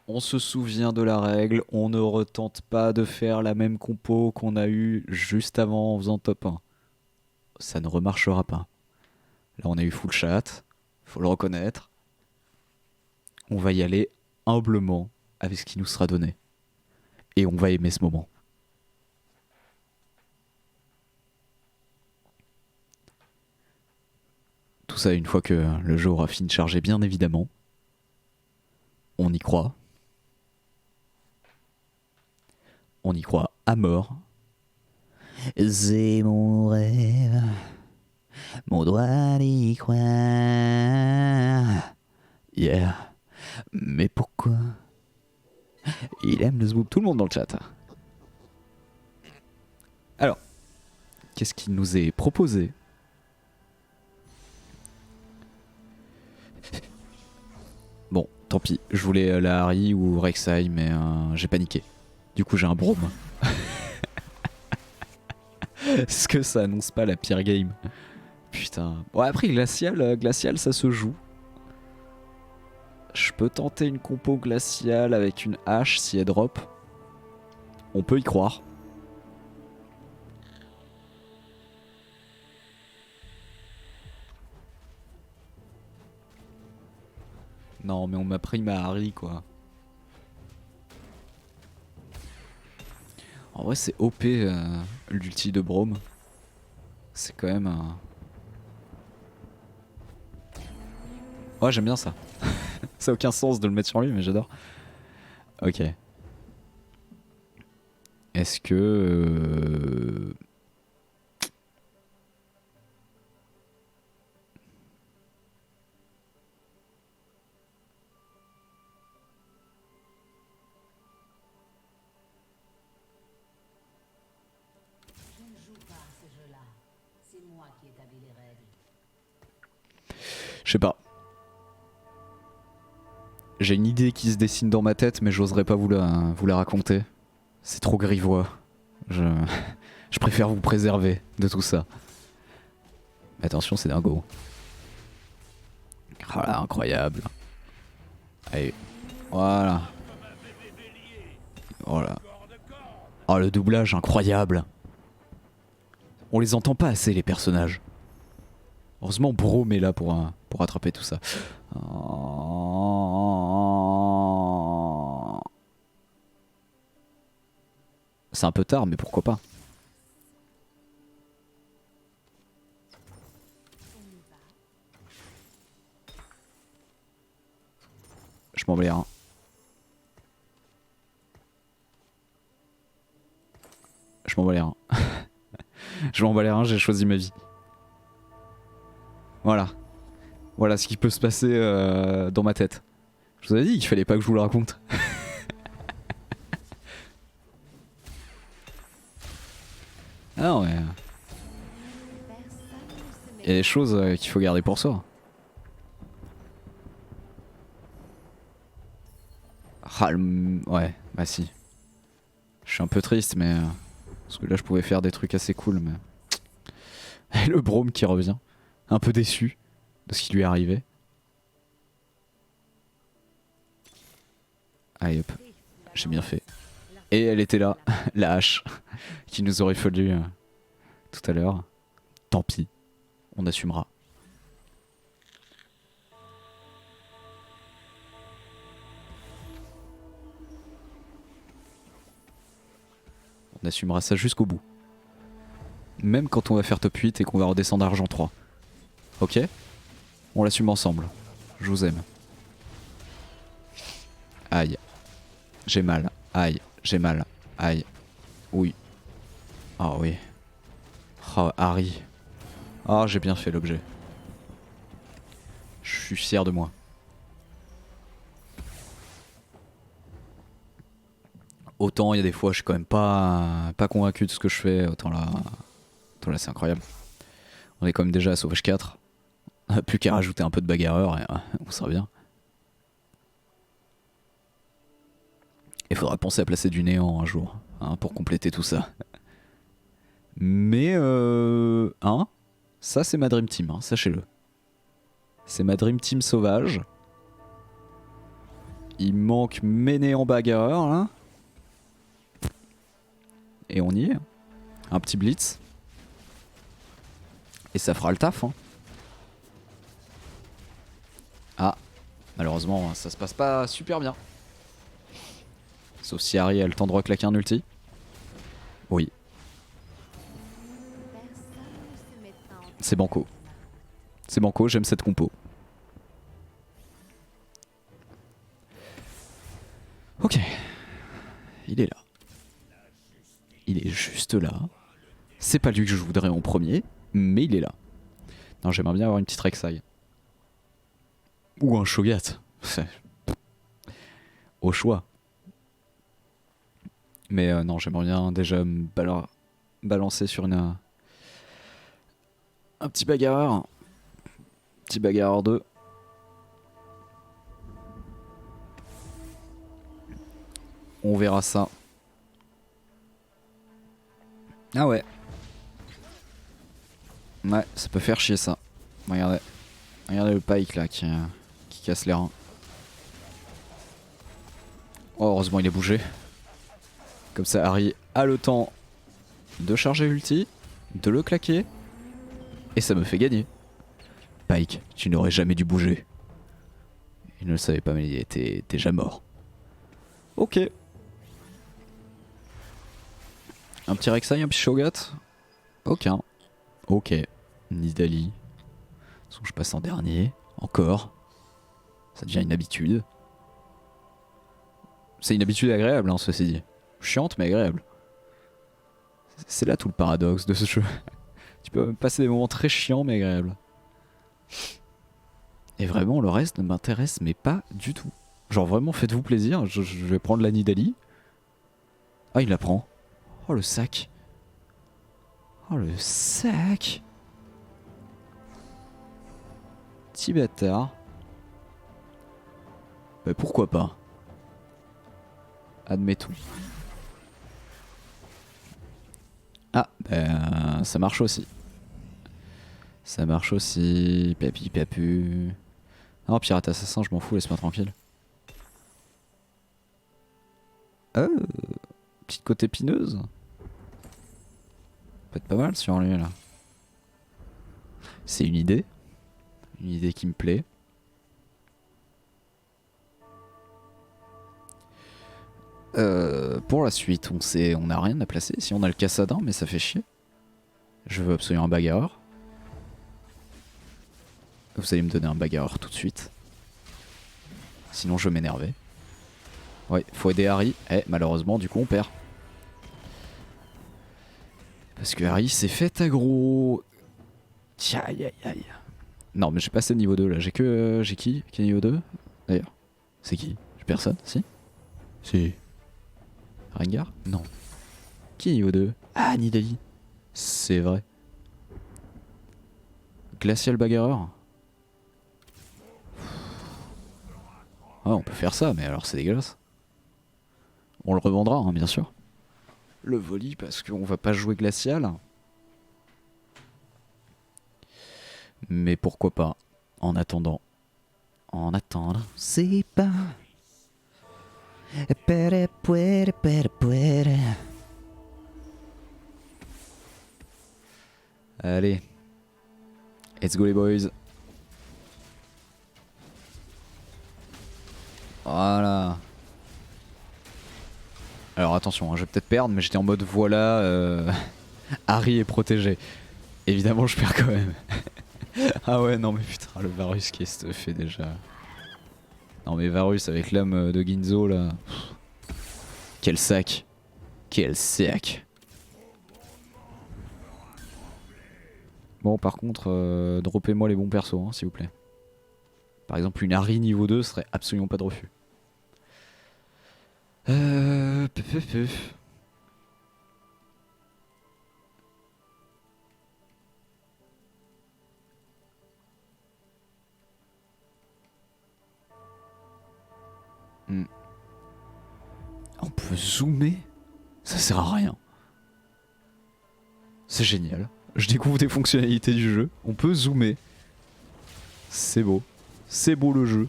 On se souvient de la règle. On ne retente pas de faire la même compo qu'on a eu juste avant en faisant top 1. Ça ne remarchera pas. Là on a eu full chat. Faut le reconnaître. On va y aller humblement avec ce qui nous sera donné. Et on va aimer ce moment. Tout ça une fois que le jeu aura fini de charger, bien évidemment. On y croit. On y croit à mort. C'est mon rêve. Mon droit d'y croire. Yeah. Mais pourquoi il aime le zboub? Tout le monde dans le chat. Alors, qu'est-ce qui nous est proposé? Bon, tant pis. Je voulais la Harry ou Rek'Sai, mais j'ai paniqué. Du coup, j'ai un Braum. Est-ce que ça annonce pas la pire game? Putain. Bon, après, glacial, ça se joue. Je peux tenter une compo glaciale avec une hache si elle drop. On peut y croire. Non, mais on m'a pris ma Harry, quoi. En vrai, c'est OP l'ulti de Braum. C'est quand même un... Ouais, j'aime bien ça. Ça a aucun sens de le mettre sur lui, mais j'adore. Ok. Est-ce que... Je sais pas. J'ai une idée qui se dessine dans ma tête, mais j'oserais pas vous la raconter. C'est trop grivois. Je préfère vous préserver de tout ça. Mais attention, c'est dingo. Voilà, incroyable. Allez, voilà. Voilà. Oh, le doublage, incroyable. On les entend pas assez, les personnages. Heureusement, Braum est là pour attraper tout ça. C'est un peu tard, mais pourquoi pas. Je m'en bats les reins. Je m'en bats les reins. Je m'en bats les reins, j'ai choisi ma vie. Voilà. Voilà ce qui peut se passer dans ma tête. Je vous avais dit qu'il fallait pas que je vous le raconte. Ah non, mais... Il y a des choses qu'il faut garder pour soi. Ah, ouais, bah si. Je suis un peu triste, mais... parce que là, je pouvais faire des trucs assez cool, mais... Et le Braum qui revient. Un peu déçu de ce qui lui est arrivé. Allez hop, j'ai bien fait. Et elle était là, la hache, qui nous aurait fallu tout à l'heure. Tant pis, on assumera. On assumera ça jusqu'au bout. Même quand on va faire top 8 et qu'on va redescendre argent 3. Ok? On l'assume ensemble. Je vous aime. Aïe. J'ai mal. Aïe. J'ai mal. Aïe. Oui. Ah oui. Oh, Harry. Ah, j'ai bien fait l'objet. Je suis fier de moi. Autant il y a des fois je suis quand même pas convaincu de ce que je fais, autant là c'est incroyable. On est quand même déjà à Sauvage 4. Plus qu'à rajouter un peu de bagarreur et on sera bien. Il faudra penser à placer du néant un jour, hein, pour compléter tout ça. Mais hein, ça c'est ma Dream Team, hein, sachez-le. C'est ma Dream Team sauvage. Il manque mes néants bagarreurs là. Et on y est. Un petit blitz. Et ça fera le taf. Hein. Ah, malheureusement, ça se passe pas super bien. Sauf si Harry a le temps de reclaquer un ulti. Oui. C'est banco. C'est banco, j'aime cette compo. Ok. Il est là. Il est juste là. C'est pas lui que je voudrais en premier, mais il est là. Non, j'aimerais bien avoir une petite Rek'Sai. Ou un Shogat. Au choix. Mais non, j'aimerais bien déjà me balancer sur un petit bagarreur. Petit bagarreur 2. On verra ça. Ah ouais. Ouais, ça peut faire chier ça. Regardez. Regardez le Pike là qui casse les reins. Oh, heureusement il est bougé. Comme ça Harry a le temps de charger ulti, de le claquer. Et ça me fait gagner. Pike, tu n'aurais jamais dû bouger. Il ne le savait pas mais il était déjà mort. Ok. Un petit Rek'Sai, un petit Shogat. Aucun. Ok. Nidalee. Son je passe en dernier. Encore. Ça devient une habitude. C'est une habitude agréable, hein, ceci dit. Chiante mais agréable. C'est là tout le paradoxe de ce jeu. Tu peux passer des moments très chiants mais agréables. Et vraiment le reste ne m'intéresse mais pas du tout. Genre vraiment faites-vous plaisir, je vais prendre la Nidalee. Ah il la prend. Oh le sac. Oh le sac. Petit bâtard. Mais pourquoi pas. Admettons. Ah, ben ça marche aussi. Ça marche aussi. Papi papu. Non, pirate assassin, je m'en fous, laisse-moi tranquille. Oh, petite côte épineuse. Peut être pas mal sur lui là. C'est une idée. Une idée qui me plaît. Pour la suite, on n'a rien à placer. Si on a le Cassadin, mais ça fait chier. Je veux absolument un bagarreur. Vous allez me donner un bagarreur tout de suite. Sinon je vais m'énerver. Ouais, faut aider Harry. Eh, malheureusement, du coup on perd. Parce que Harry s'est fait aggro. Tiens, aïe aïe aïe. Non, mais j'ai passé le niveau 2 là. J'ai qui est niveau 2 d'ailleurs? C'est qui? J'ai personne? Si? Si. Rengar? Non. Qui est niveau 2? Ah, Nidalee. C'est vrai. Glacial bagarreur. Ah, on peut faire ça, mais alors c'est dégueulasse. On le revendra, hein, bien sûr. Le volley, parce qu'on va pas jouer glacial. Mais pourquoi pas, en attendant. En attendant, c'est pas... Allez. Let's go les boys. Voilà. Alors attention, hein, je vais peut-être perdre, mais j'étais en mode voilà, Harry est protégé. Évidemment, je perds quand même. Ah ouais, non mais putain, le Varus qui se fait déjà. Non mais Varus avec l'âme de Ginzo là. Quel sac. Quel sac. Bon, par contre, droppez-moi les bons persos, hein, s'il vous plaît. Par exemple, une Harry niveau 2 serait absolument pas de refus. Puf, puf, puf. Hmm. On peut zoomer? Ça sert à rien. C'est génial. Je découvre des fonctionnalités du jeu. On peut zoomer. C'est beau. C'est beau le jeu.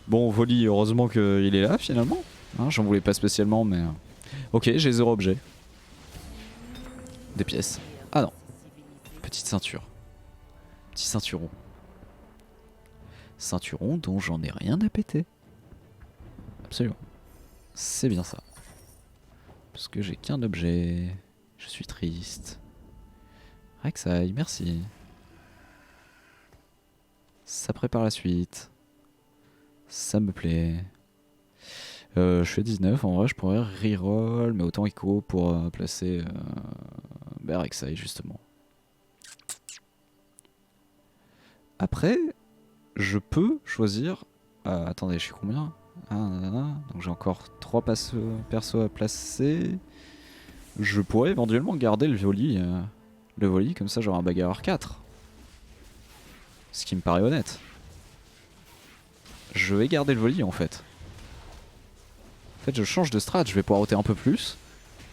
Bon, Volley, heureusement qu'il est là finalement. Hein, j'en voulais pas spécialement, mais... Ok, j'ai 0 objet. Des pièces. Ah non. Petite ceinture. Petit ceinturon. Ceinturon dont j'en ai rien à péter. Absolument. C'est bien ça. Parce que j'ai qu'un objet. Je suis triste. Rek'Sai, merci. Ça prépare la suite. Ça me plaît. Je fais 19, en vrai je pourrais reroll, mais autant Echo pour placer Rek'Sai justement. Après, je peux choisir... attendez, je suis combien? Donc j'ai encore 3 persos à placer. Je pourrais éventuellement garder le Volley, comme ça j'aurai un bagarreur 4. Ce qui me paraît honnête. Je vais garder le Volley en fait. En fait je change de strat, je vais pouvoir ôter un peu plus.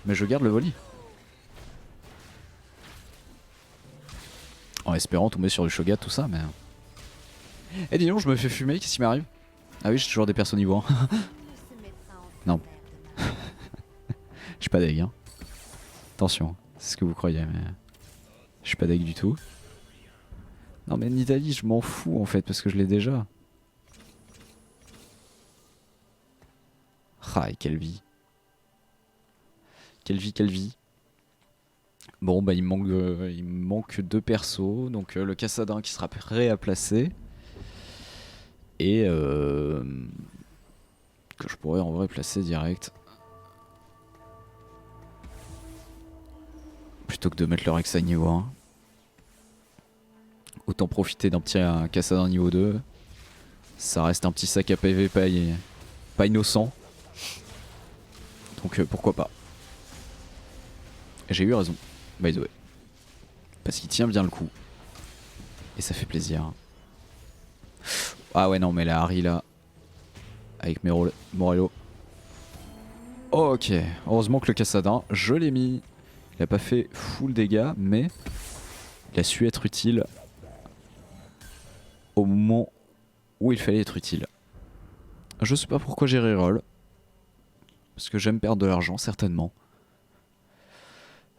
Mais je garde le Volley. En espérant tomber sur du Shogat, tout ça, mais... Eh dis donc, je me fais fumer, qu'est-ce qui m'arrive? Ah oui, j'ai toujours des persos niveau 1. Non. Je suis pas deg, hein. Attention, c'est ce que vous croyez, mais... Je suis pas deg du tout. Non mais Nidalee, je m'en fous en fait, parce que je l'ai déjà. Ah, et quelle vie. Quelle vie, quelle vie. Bon, bah il me manque 2 persos, donc le Cassadin qui sera prêt à placer. Et que je pourrais en vrai placer direct. Plutôt que de mettre le Rek'Sai niveau 1. Autant profiter d'un petit Cassadin niveau 2. Ça reste un petit sac à PV pas innocent. Donc pourquoi pas. J'ai eu raison, by the way. Parce qu'il tient bien le coup. Et ça fait plaisir. Ah ouais non mais la Harry là. Avec Morello. Ok, heureusement que le Cassadin, je l'ai mis. Il a pas fait full dégâts, mais il a su être utile au moment où il fallait être utile. Je sais pas pourquoi j'ai reroll. Parce que j'aime perdre de l'argent, certainement.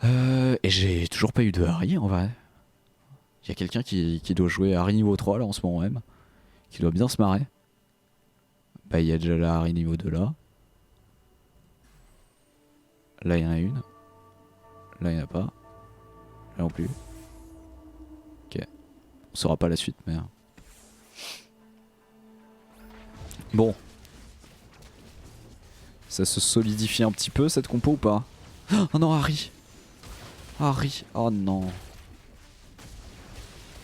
Et j'ai toujours pas eu de Harry en vrai. Il y a quelqu'un qui doit jouer Harry niveau 3 là en ce moment même. Qui doit bien se marrer. Bah il y a déjà la Harry niveau 2 là. Là il y en a une. Là il n'y en a pas. Là non plus. Ok. On saura pas la suite mais... Bon. Ça se solidifie un petit peu cette compo ou pas? Oh non Harry. Harry. Oh non.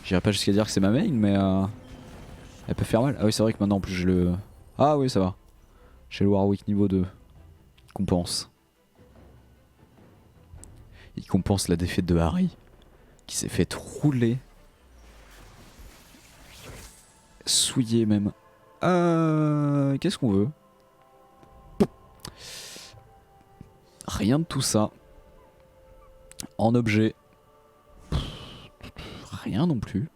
J'irai pas jusqu'à dire que c'est ma main mais elle peut faire mal. Ah oui c'est vrai que maintenant en plus j'ai le... Ah oui ça va. J'ai le Warwick niveau 2. Il compense. Il compense la défaite de Harry. Qui s'est fait rouler. Souiller même. Qu'est-ce qu'on veut? Rien de tout ça. En objet. Rien non plus.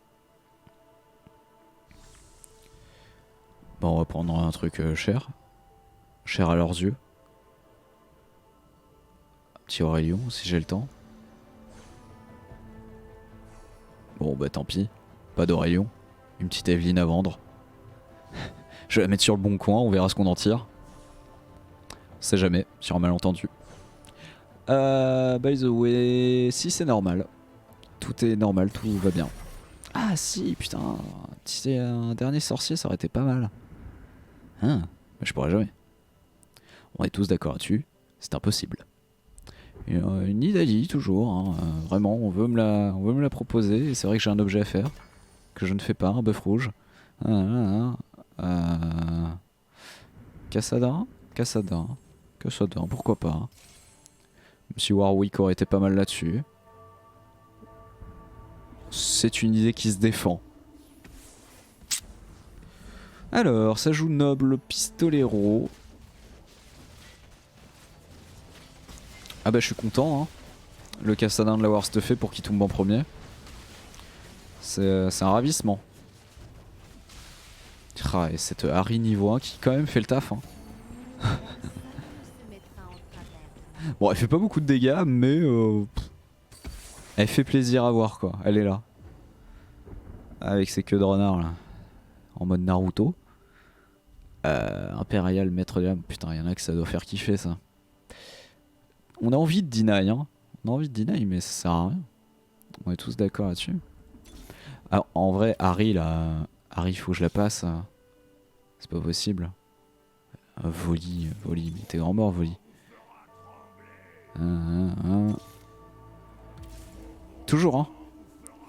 Bon on va prendre un truc cher. Cher à leurs yeux. Un petit Aurelion si j'ai le temps. Bon bah tant pis. Pas d'Aurelion. Une petite Evelyne à vendre. Je vais la mettre sur le bon coin, on verra ce qu'on en tire. On sait jamais, sur un malentendu. By the way, si c'est normal. Tout est normal, tout va bien. Ah si, putain, si un dernier sorcier ça aurait été pas mal. Hein, mais je pourrais jamais. On est tous d'accord là-dessus, c'est impossible. Une Nidalee toujours, hein. Vraiment, on veut me la proposer. Et c'est vrai que j'ai un objet à faire que je ne fais pas, un bœuf rouge. Cassadin, Cassadin, Cassadin, pourquoi pas. Même si Warwick aurait été pas mal là-dessus. C'est une idée qui se défend. Alors, ça joue noble, pistolero. Ah bah je suis content, hein. Le Cassadin de l'avoir stuffé pour qu'il tombe en premier. C'est un ravissement. Ah, et cette Harry niveau 1 qui quand même fait le taf, hein. Bon, elle fait pas beaucoup de dégâts, mais elle fait plaisir à voir, quoi. Elle est là. Avec ses queues de renard là. En mode Naruto. Impérial, maître de l'âme. Putain, y'en a que ça doit faire kiffer ça. On a envie de deny, hein. On a envie de deny, mais ça sert à rien. On est tous d'accord là-dessus. Ah, en vrai, Harry là. Harry, faut que je la passe. C'est pas possible. Volley, Volley, mais t'es grand mort, Volley. Toujours, hein.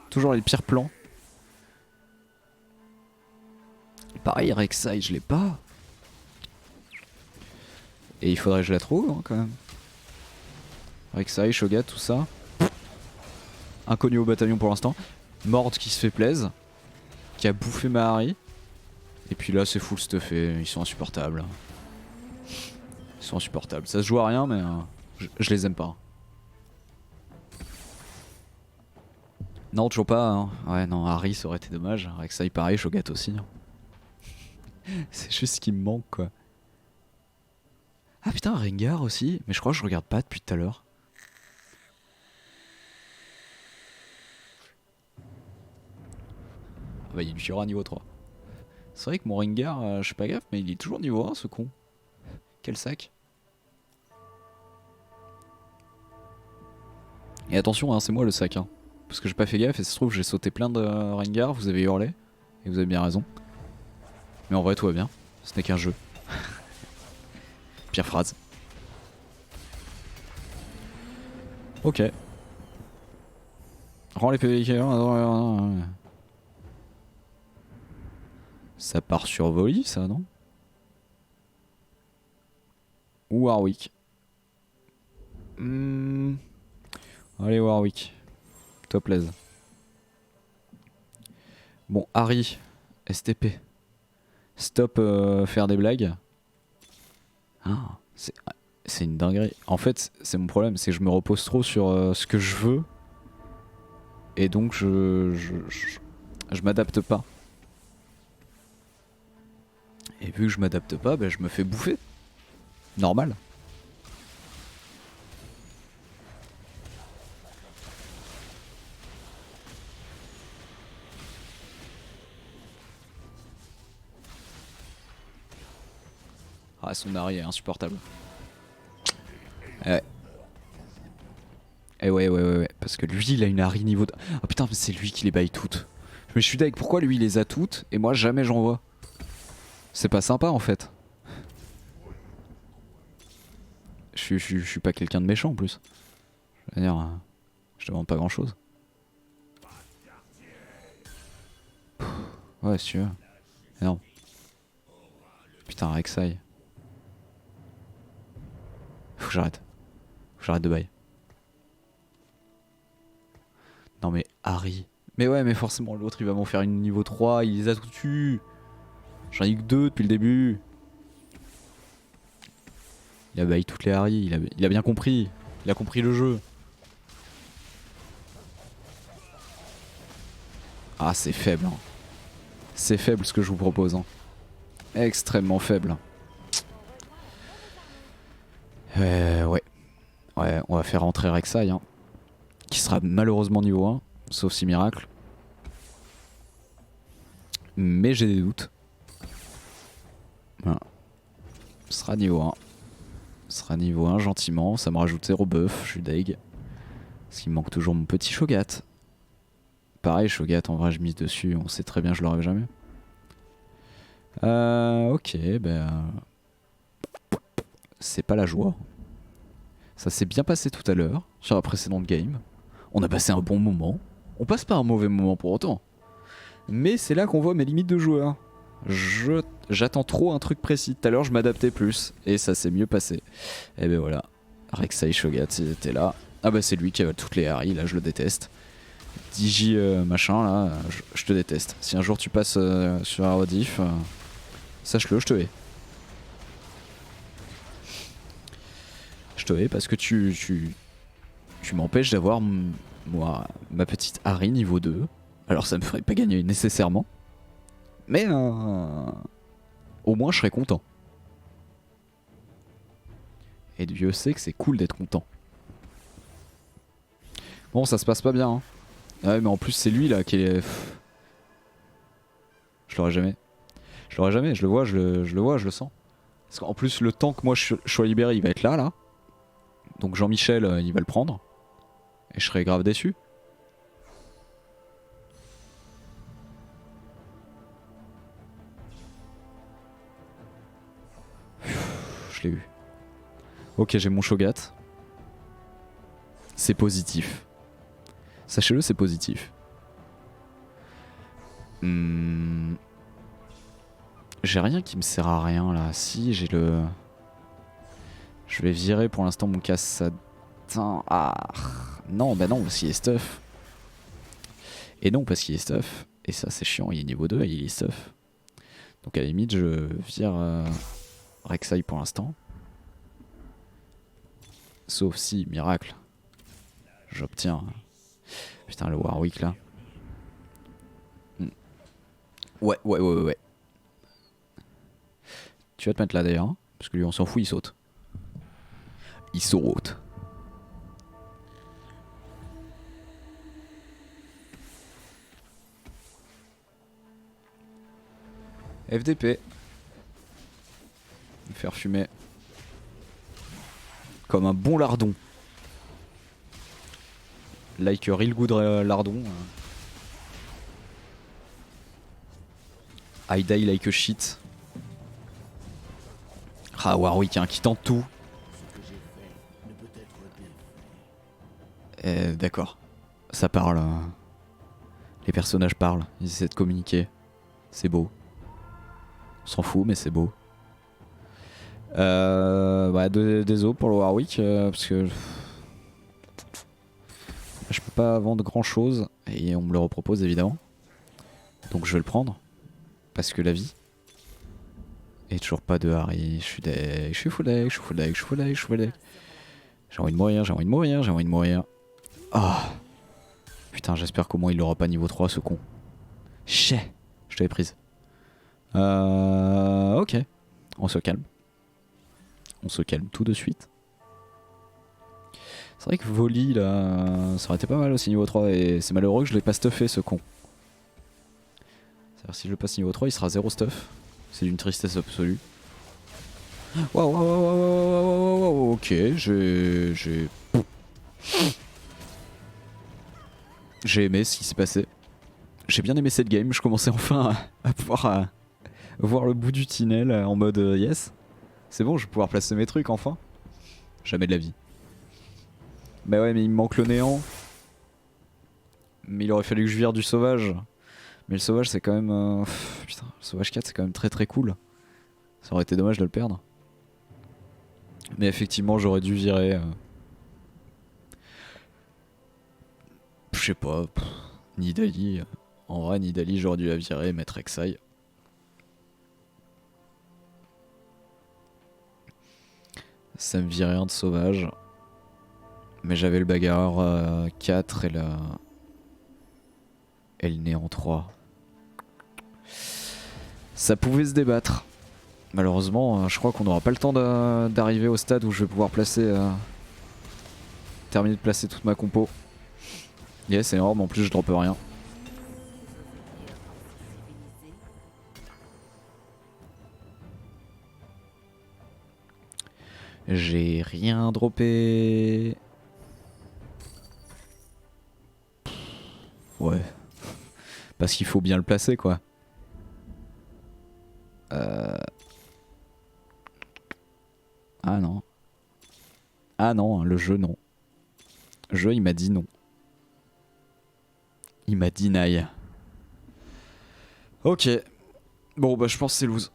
Toujours les pires plans. Pareil, Rek'Sai, je l'ai pas. Et il faudrait que je la trouve, hein, quand même. Rek'Sai, Shogat, tout ça. Inconnu au bataillon pour l'instant. Mord qui se fait plaise. Qui a bouffé ma Harry. Et puis là, c'est full stuffé. Ils sont insupportables. Ils sont insupportables. Ça se joue à rien, mais je les aime pas. Non, toujours pas. Hein. Ouais, non, Harry, ça aurait été dommage. Rek'Sai, pareil, Shogat aussi. Hein. C'est juste ce qui me manque, quoi. Ah putain, Rengar aussi. Mais je crois que je regarde pas depuis tout à l'heure. Ah bah, il y a une Fiora niveau 3. C'est vrai que mon Rengar, je suis pas gaffe, mais il est toujours niveau 1, ce con. Quel sac. Et attention, hein, c'est moi le sac. Hein. Parce que j'ai pas fait gaffe et ça se trouve, j'ai sauté plein de Rengar, vous avez hurlé. Et vous avez bien raison. Mais en vrai, tout va bien. Ce n'est qu'un jeu. Pire phrase. Ok. Rends les PV. Ça part sur Volley, ça, non? Ou Warwick. Allez, Warwick. Toi plaise. Bon, Harry. STP. Stop faire des blagues. Ah, c'est une dinguerie. En fait, c'est mon problème, c'est que je me repose trop sur ce que je veux. Et donc je m'adapte pas. Et vu que je m'adapte pas, bah, je me fais bouffer. Normal. Ah, son arrêt est insupportable. Ouais. Eh ouais. Parce que lui, il a une Harry niveau... Oh putain, mais c'est lui qui les baille toutes. Je me suis dit, pourquoi lui, il les a toutes et moi, jamais j'en vois. C'est pas sympa, en fait. Je suis pas quelqu'un de méchant, en plus. Je veux dire, je demande pas grand-chose. Ouais, si tu veux. Non. Putain, Rek'Sai. Faut que j'arrête. Faut que j'arrête de bail. Non mais Harry. Mais ouais, mais forcément l'autre il va m'en faire une niveau 3, il les a tout tués. J'en ai eu que 2 depuis le début. Il a bail toutes les Harry, il a bien compris. Il a compris le jeu. Ah, c'est faible. Hein. C'est faible ce que je vous propose. Hein. Extrêmement faible. Ouais. Ouais, on va faire rentrer Rek'Sai. Hein. Qui sera malheureusement niveau 1. Sauf si miracle. Mais j'ai des doutes. Voilà. Ce sera niveau 1. Ce sera niveau 1 gentiment. Ça me rajoute 0 buff. Je suis deg. Parce qu'il me manque toujours mon petit Shogat. Pareil, Shogat, en vrai, je mise dessus. On sait très bien, je l'aurai jamais. Ok, ben. C'est pas la joie. Ça s'est bien passé tout à l'heure, sur la précédente game. On a passé un bon moment. On passe pas un mauvais moment pour autant. Mais c'est là qu'on voit mes limites de joueur. J'attends trop un truc précis. Tout à l'heure, je m'adaptais plus. Et ça s'est mieux passé. Et ben voilà. Rek'Sai Shogat, il était là. Ah bah c'est lui qui a toutes les Harry, là je le déteste. Digi machin, là, je te déteste. Si un jour tu passes sur un rediff, sache-le, je te hais. Je te hais parce que tu m'empêches d'avoir moi ma petite Harry niveau 2. Alors ça me ferait pas gagner nécessairement. Mais au moins je serais content. Et Dieu sait que c'est cool d'être content. Bon, ça se passe pas bien. Hein. Ouais, mais en plus c'est lui là qui est... Je l'aurais jamais. Je l'aurais jamais, je le vois, je le vois, je le sens. Parce qu'en plus le temps que moi je sois libéré, il va être là. Donc Jean-Michel, il va le prendre. Et je serais grave déçu. Je l'ai eu. Ok, j'ai mon Shogat. C'est positif. Sachez-le, c'est positif. J'ai rien qui me sert à rien là. Si, j'ai le... Je vais virer pour l'instant mon Kassadin. Ah non, bah non, parce qu'il est stuff. Et non, parce qu'il est stuff. Et ça, c'est chiant, il est niveau 2 et il est stuff. Donc à la limite, je vire Rek'Sai pour l'instant. Sauf si, miracle, j'obtiens... Putain, le Warwick là. Ouais. Tu vas te mettre là d'ailleurs, hein, parce que lui on s'en fout, il saute. Il saute. FDP. Me faire fumer. Comme un bon lardon. Like a real good lardon. I die like a shit. Ah Warwick hein, qui tente tout. D'accord. Ça parle. Les personnages parlent. Ils essaient de communiquer. C'est beau. On s'en fout mais c'est beau. Bah désolé pour le Warwick parce que je peux pas vendre grand chose et on me le repropose évidemment. Donc je vais le prendre parce que la vie. Et toujours pas de Harry, je suis deck, je suis full deck, je suis full deck, je suis full deck, je suis full deck. J'ai envie de mourir, j'ai envie de mourir, j'ai envie de mourir. Ah putain, j'espère qu'au moins il l'aura pas niveau 3 ce con. Chais, je t'avais prise. Ok, on se calme. On se calme tout de suite. C'est vrai que Voli là, ça aurait été pas mal aussi niveau 3 et c'est malheureux que je l'ai pas stuffé ce con. C'est-à-dire si je le passe niveau 3 il sera 0 stuff. C'est d'une tristesse absolue. Waouh, ok, j'ai aimé ce qui s'est passé. J'ai bien aimé cette game, je commençais enfin à pouvoir voir le bout du tunnel en mode yes. C'est bon, je vais pouvoir placer mes trucs enfin. Jamais de la vie. Bah ouais, mais il me manque le néant. Mais il aurait fallu que je vire du sauvage. Mais le sauvage c'est quand même... putain, le sauvage 4 c'est quand même très très cool. Ça aurait été dommage de le perdre. Mais effectivement j'aurais dû virer... Je sais pas... Nidalee... En vrai Nidalee j'aurais dû la virer et mettre Rek'Sai. Ça me vit rien de sauvage. Mais j'avais le bagarreur 4 et la... Et le néant 3. Ça pouvait se débattre. Malheureusement, je crois qu'on n'aura pas le temps d'arriver au stade où je vais pouvoir placer... terminer de placer toute ma compo. Yes, c'est énorme, en plus je droppe rien. J'ai rien droppé. Ouais. Parce qu'il faut bien le placer quoi. Ah non. Ah non, le jeu non. Le jeu il m'a dit non. Il m'a deny. Ok. Bon bah je pense que c'est lose.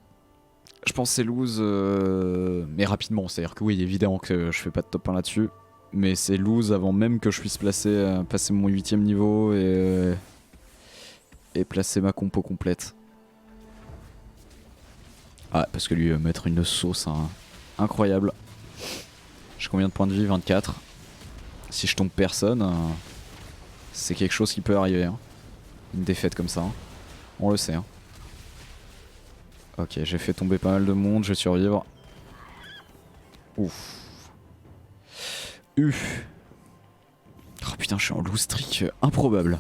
Je pense que c'est lose mais rapidement. C'est-à-dire que oui évidemment que je fais pas de top 1 là-dessus. Mais c'est lose avant même que je puisse passer mon 8ème niveau et placer ma compo complète. Ah parce que lui mettre une sauce hein, incroyable. J'ai combien de points de vie? 24. Si je tombe personne, c'est quelque chose qui peut arriver. Hein. Une défaite comme ça. Hein. On le sait. Hein. Ok, j'ai fait tomber pas mal de monde, je vais survivre. Ouf. Oh putain, je suis en lose streak improbable.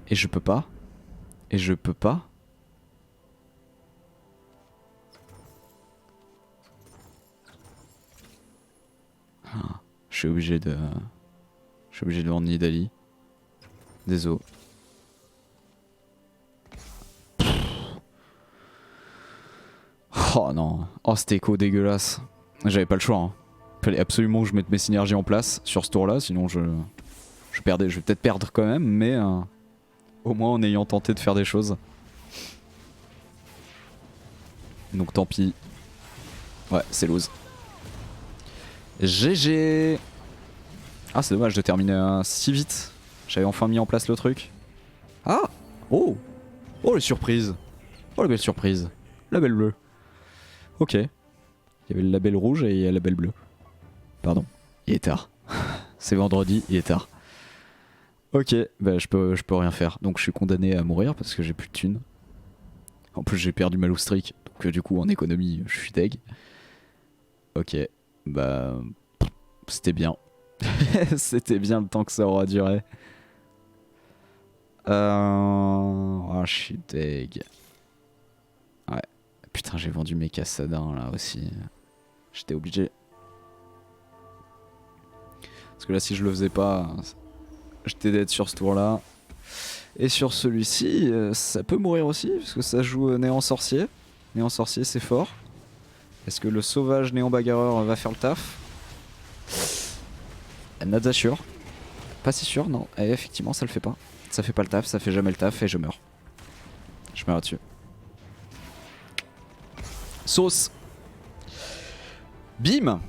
Et je peux pas. Et je peux pas. Ah, je suis obligé de... Je suis obligé de vendre Nidalee. Désolé. Oh non. Oh c'était écho dégueulasse. J'avais pas le choix. Hein. Fallait absolument que je mette mes synergies en place sur ce tour là, sinon je perdais. Je vais peut-être perdre quand même, mais au moins en ayant tenté de faire des choses. Donc tant pis. Ouais, c'est lose. GG. Ah c'est dommage de terminer si vite. J'avais enfin mis en place le truc. Ah. Oh. Oh les surprises. Oh la belle surprise. Label bleu. Ok. Il y avait le label rouge et il y a le label bleu. Pardon. Il est tard. C'est vendredi, il est tard. Ok, bah je peux rien faire. Donc je suis condamné à mourir parce que j'ai plus de thunes. En plus j'ai perdu ma loose streak. Donc du coup en économie je suis deg. Ok, bah c'était bien. C'était bien le temps que ça aura duré. Oh, je suis deg. Ouais. Putain j'ai vendu mes cassadins là aussi. J'étais obligé. Parce que là si je le faisais pas, j'étais dead sur ce tour là. Et sur celui-ci, ça peut mourir aussi, parce que ça joue néant sorcier. Néant sorcier c'est fort. Est-ce que le sauvage néant bagarreur va faire le taf? Not sûr. Pas si sûr, non. Et effectivement ça le fait pas. Ça fait pas le taf, ça fait jamais le taf et je meurs. Je meurs là-dessus. Sauce. Bim.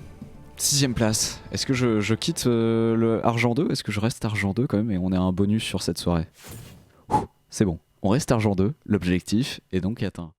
6ème place. Est-ce que je quitte le argent 2? Est-ce que je reste argent 2 quand même et on est à un bonus sur cette soirée? C'est bon. On reste argent 2, l'objectif est donc atteint.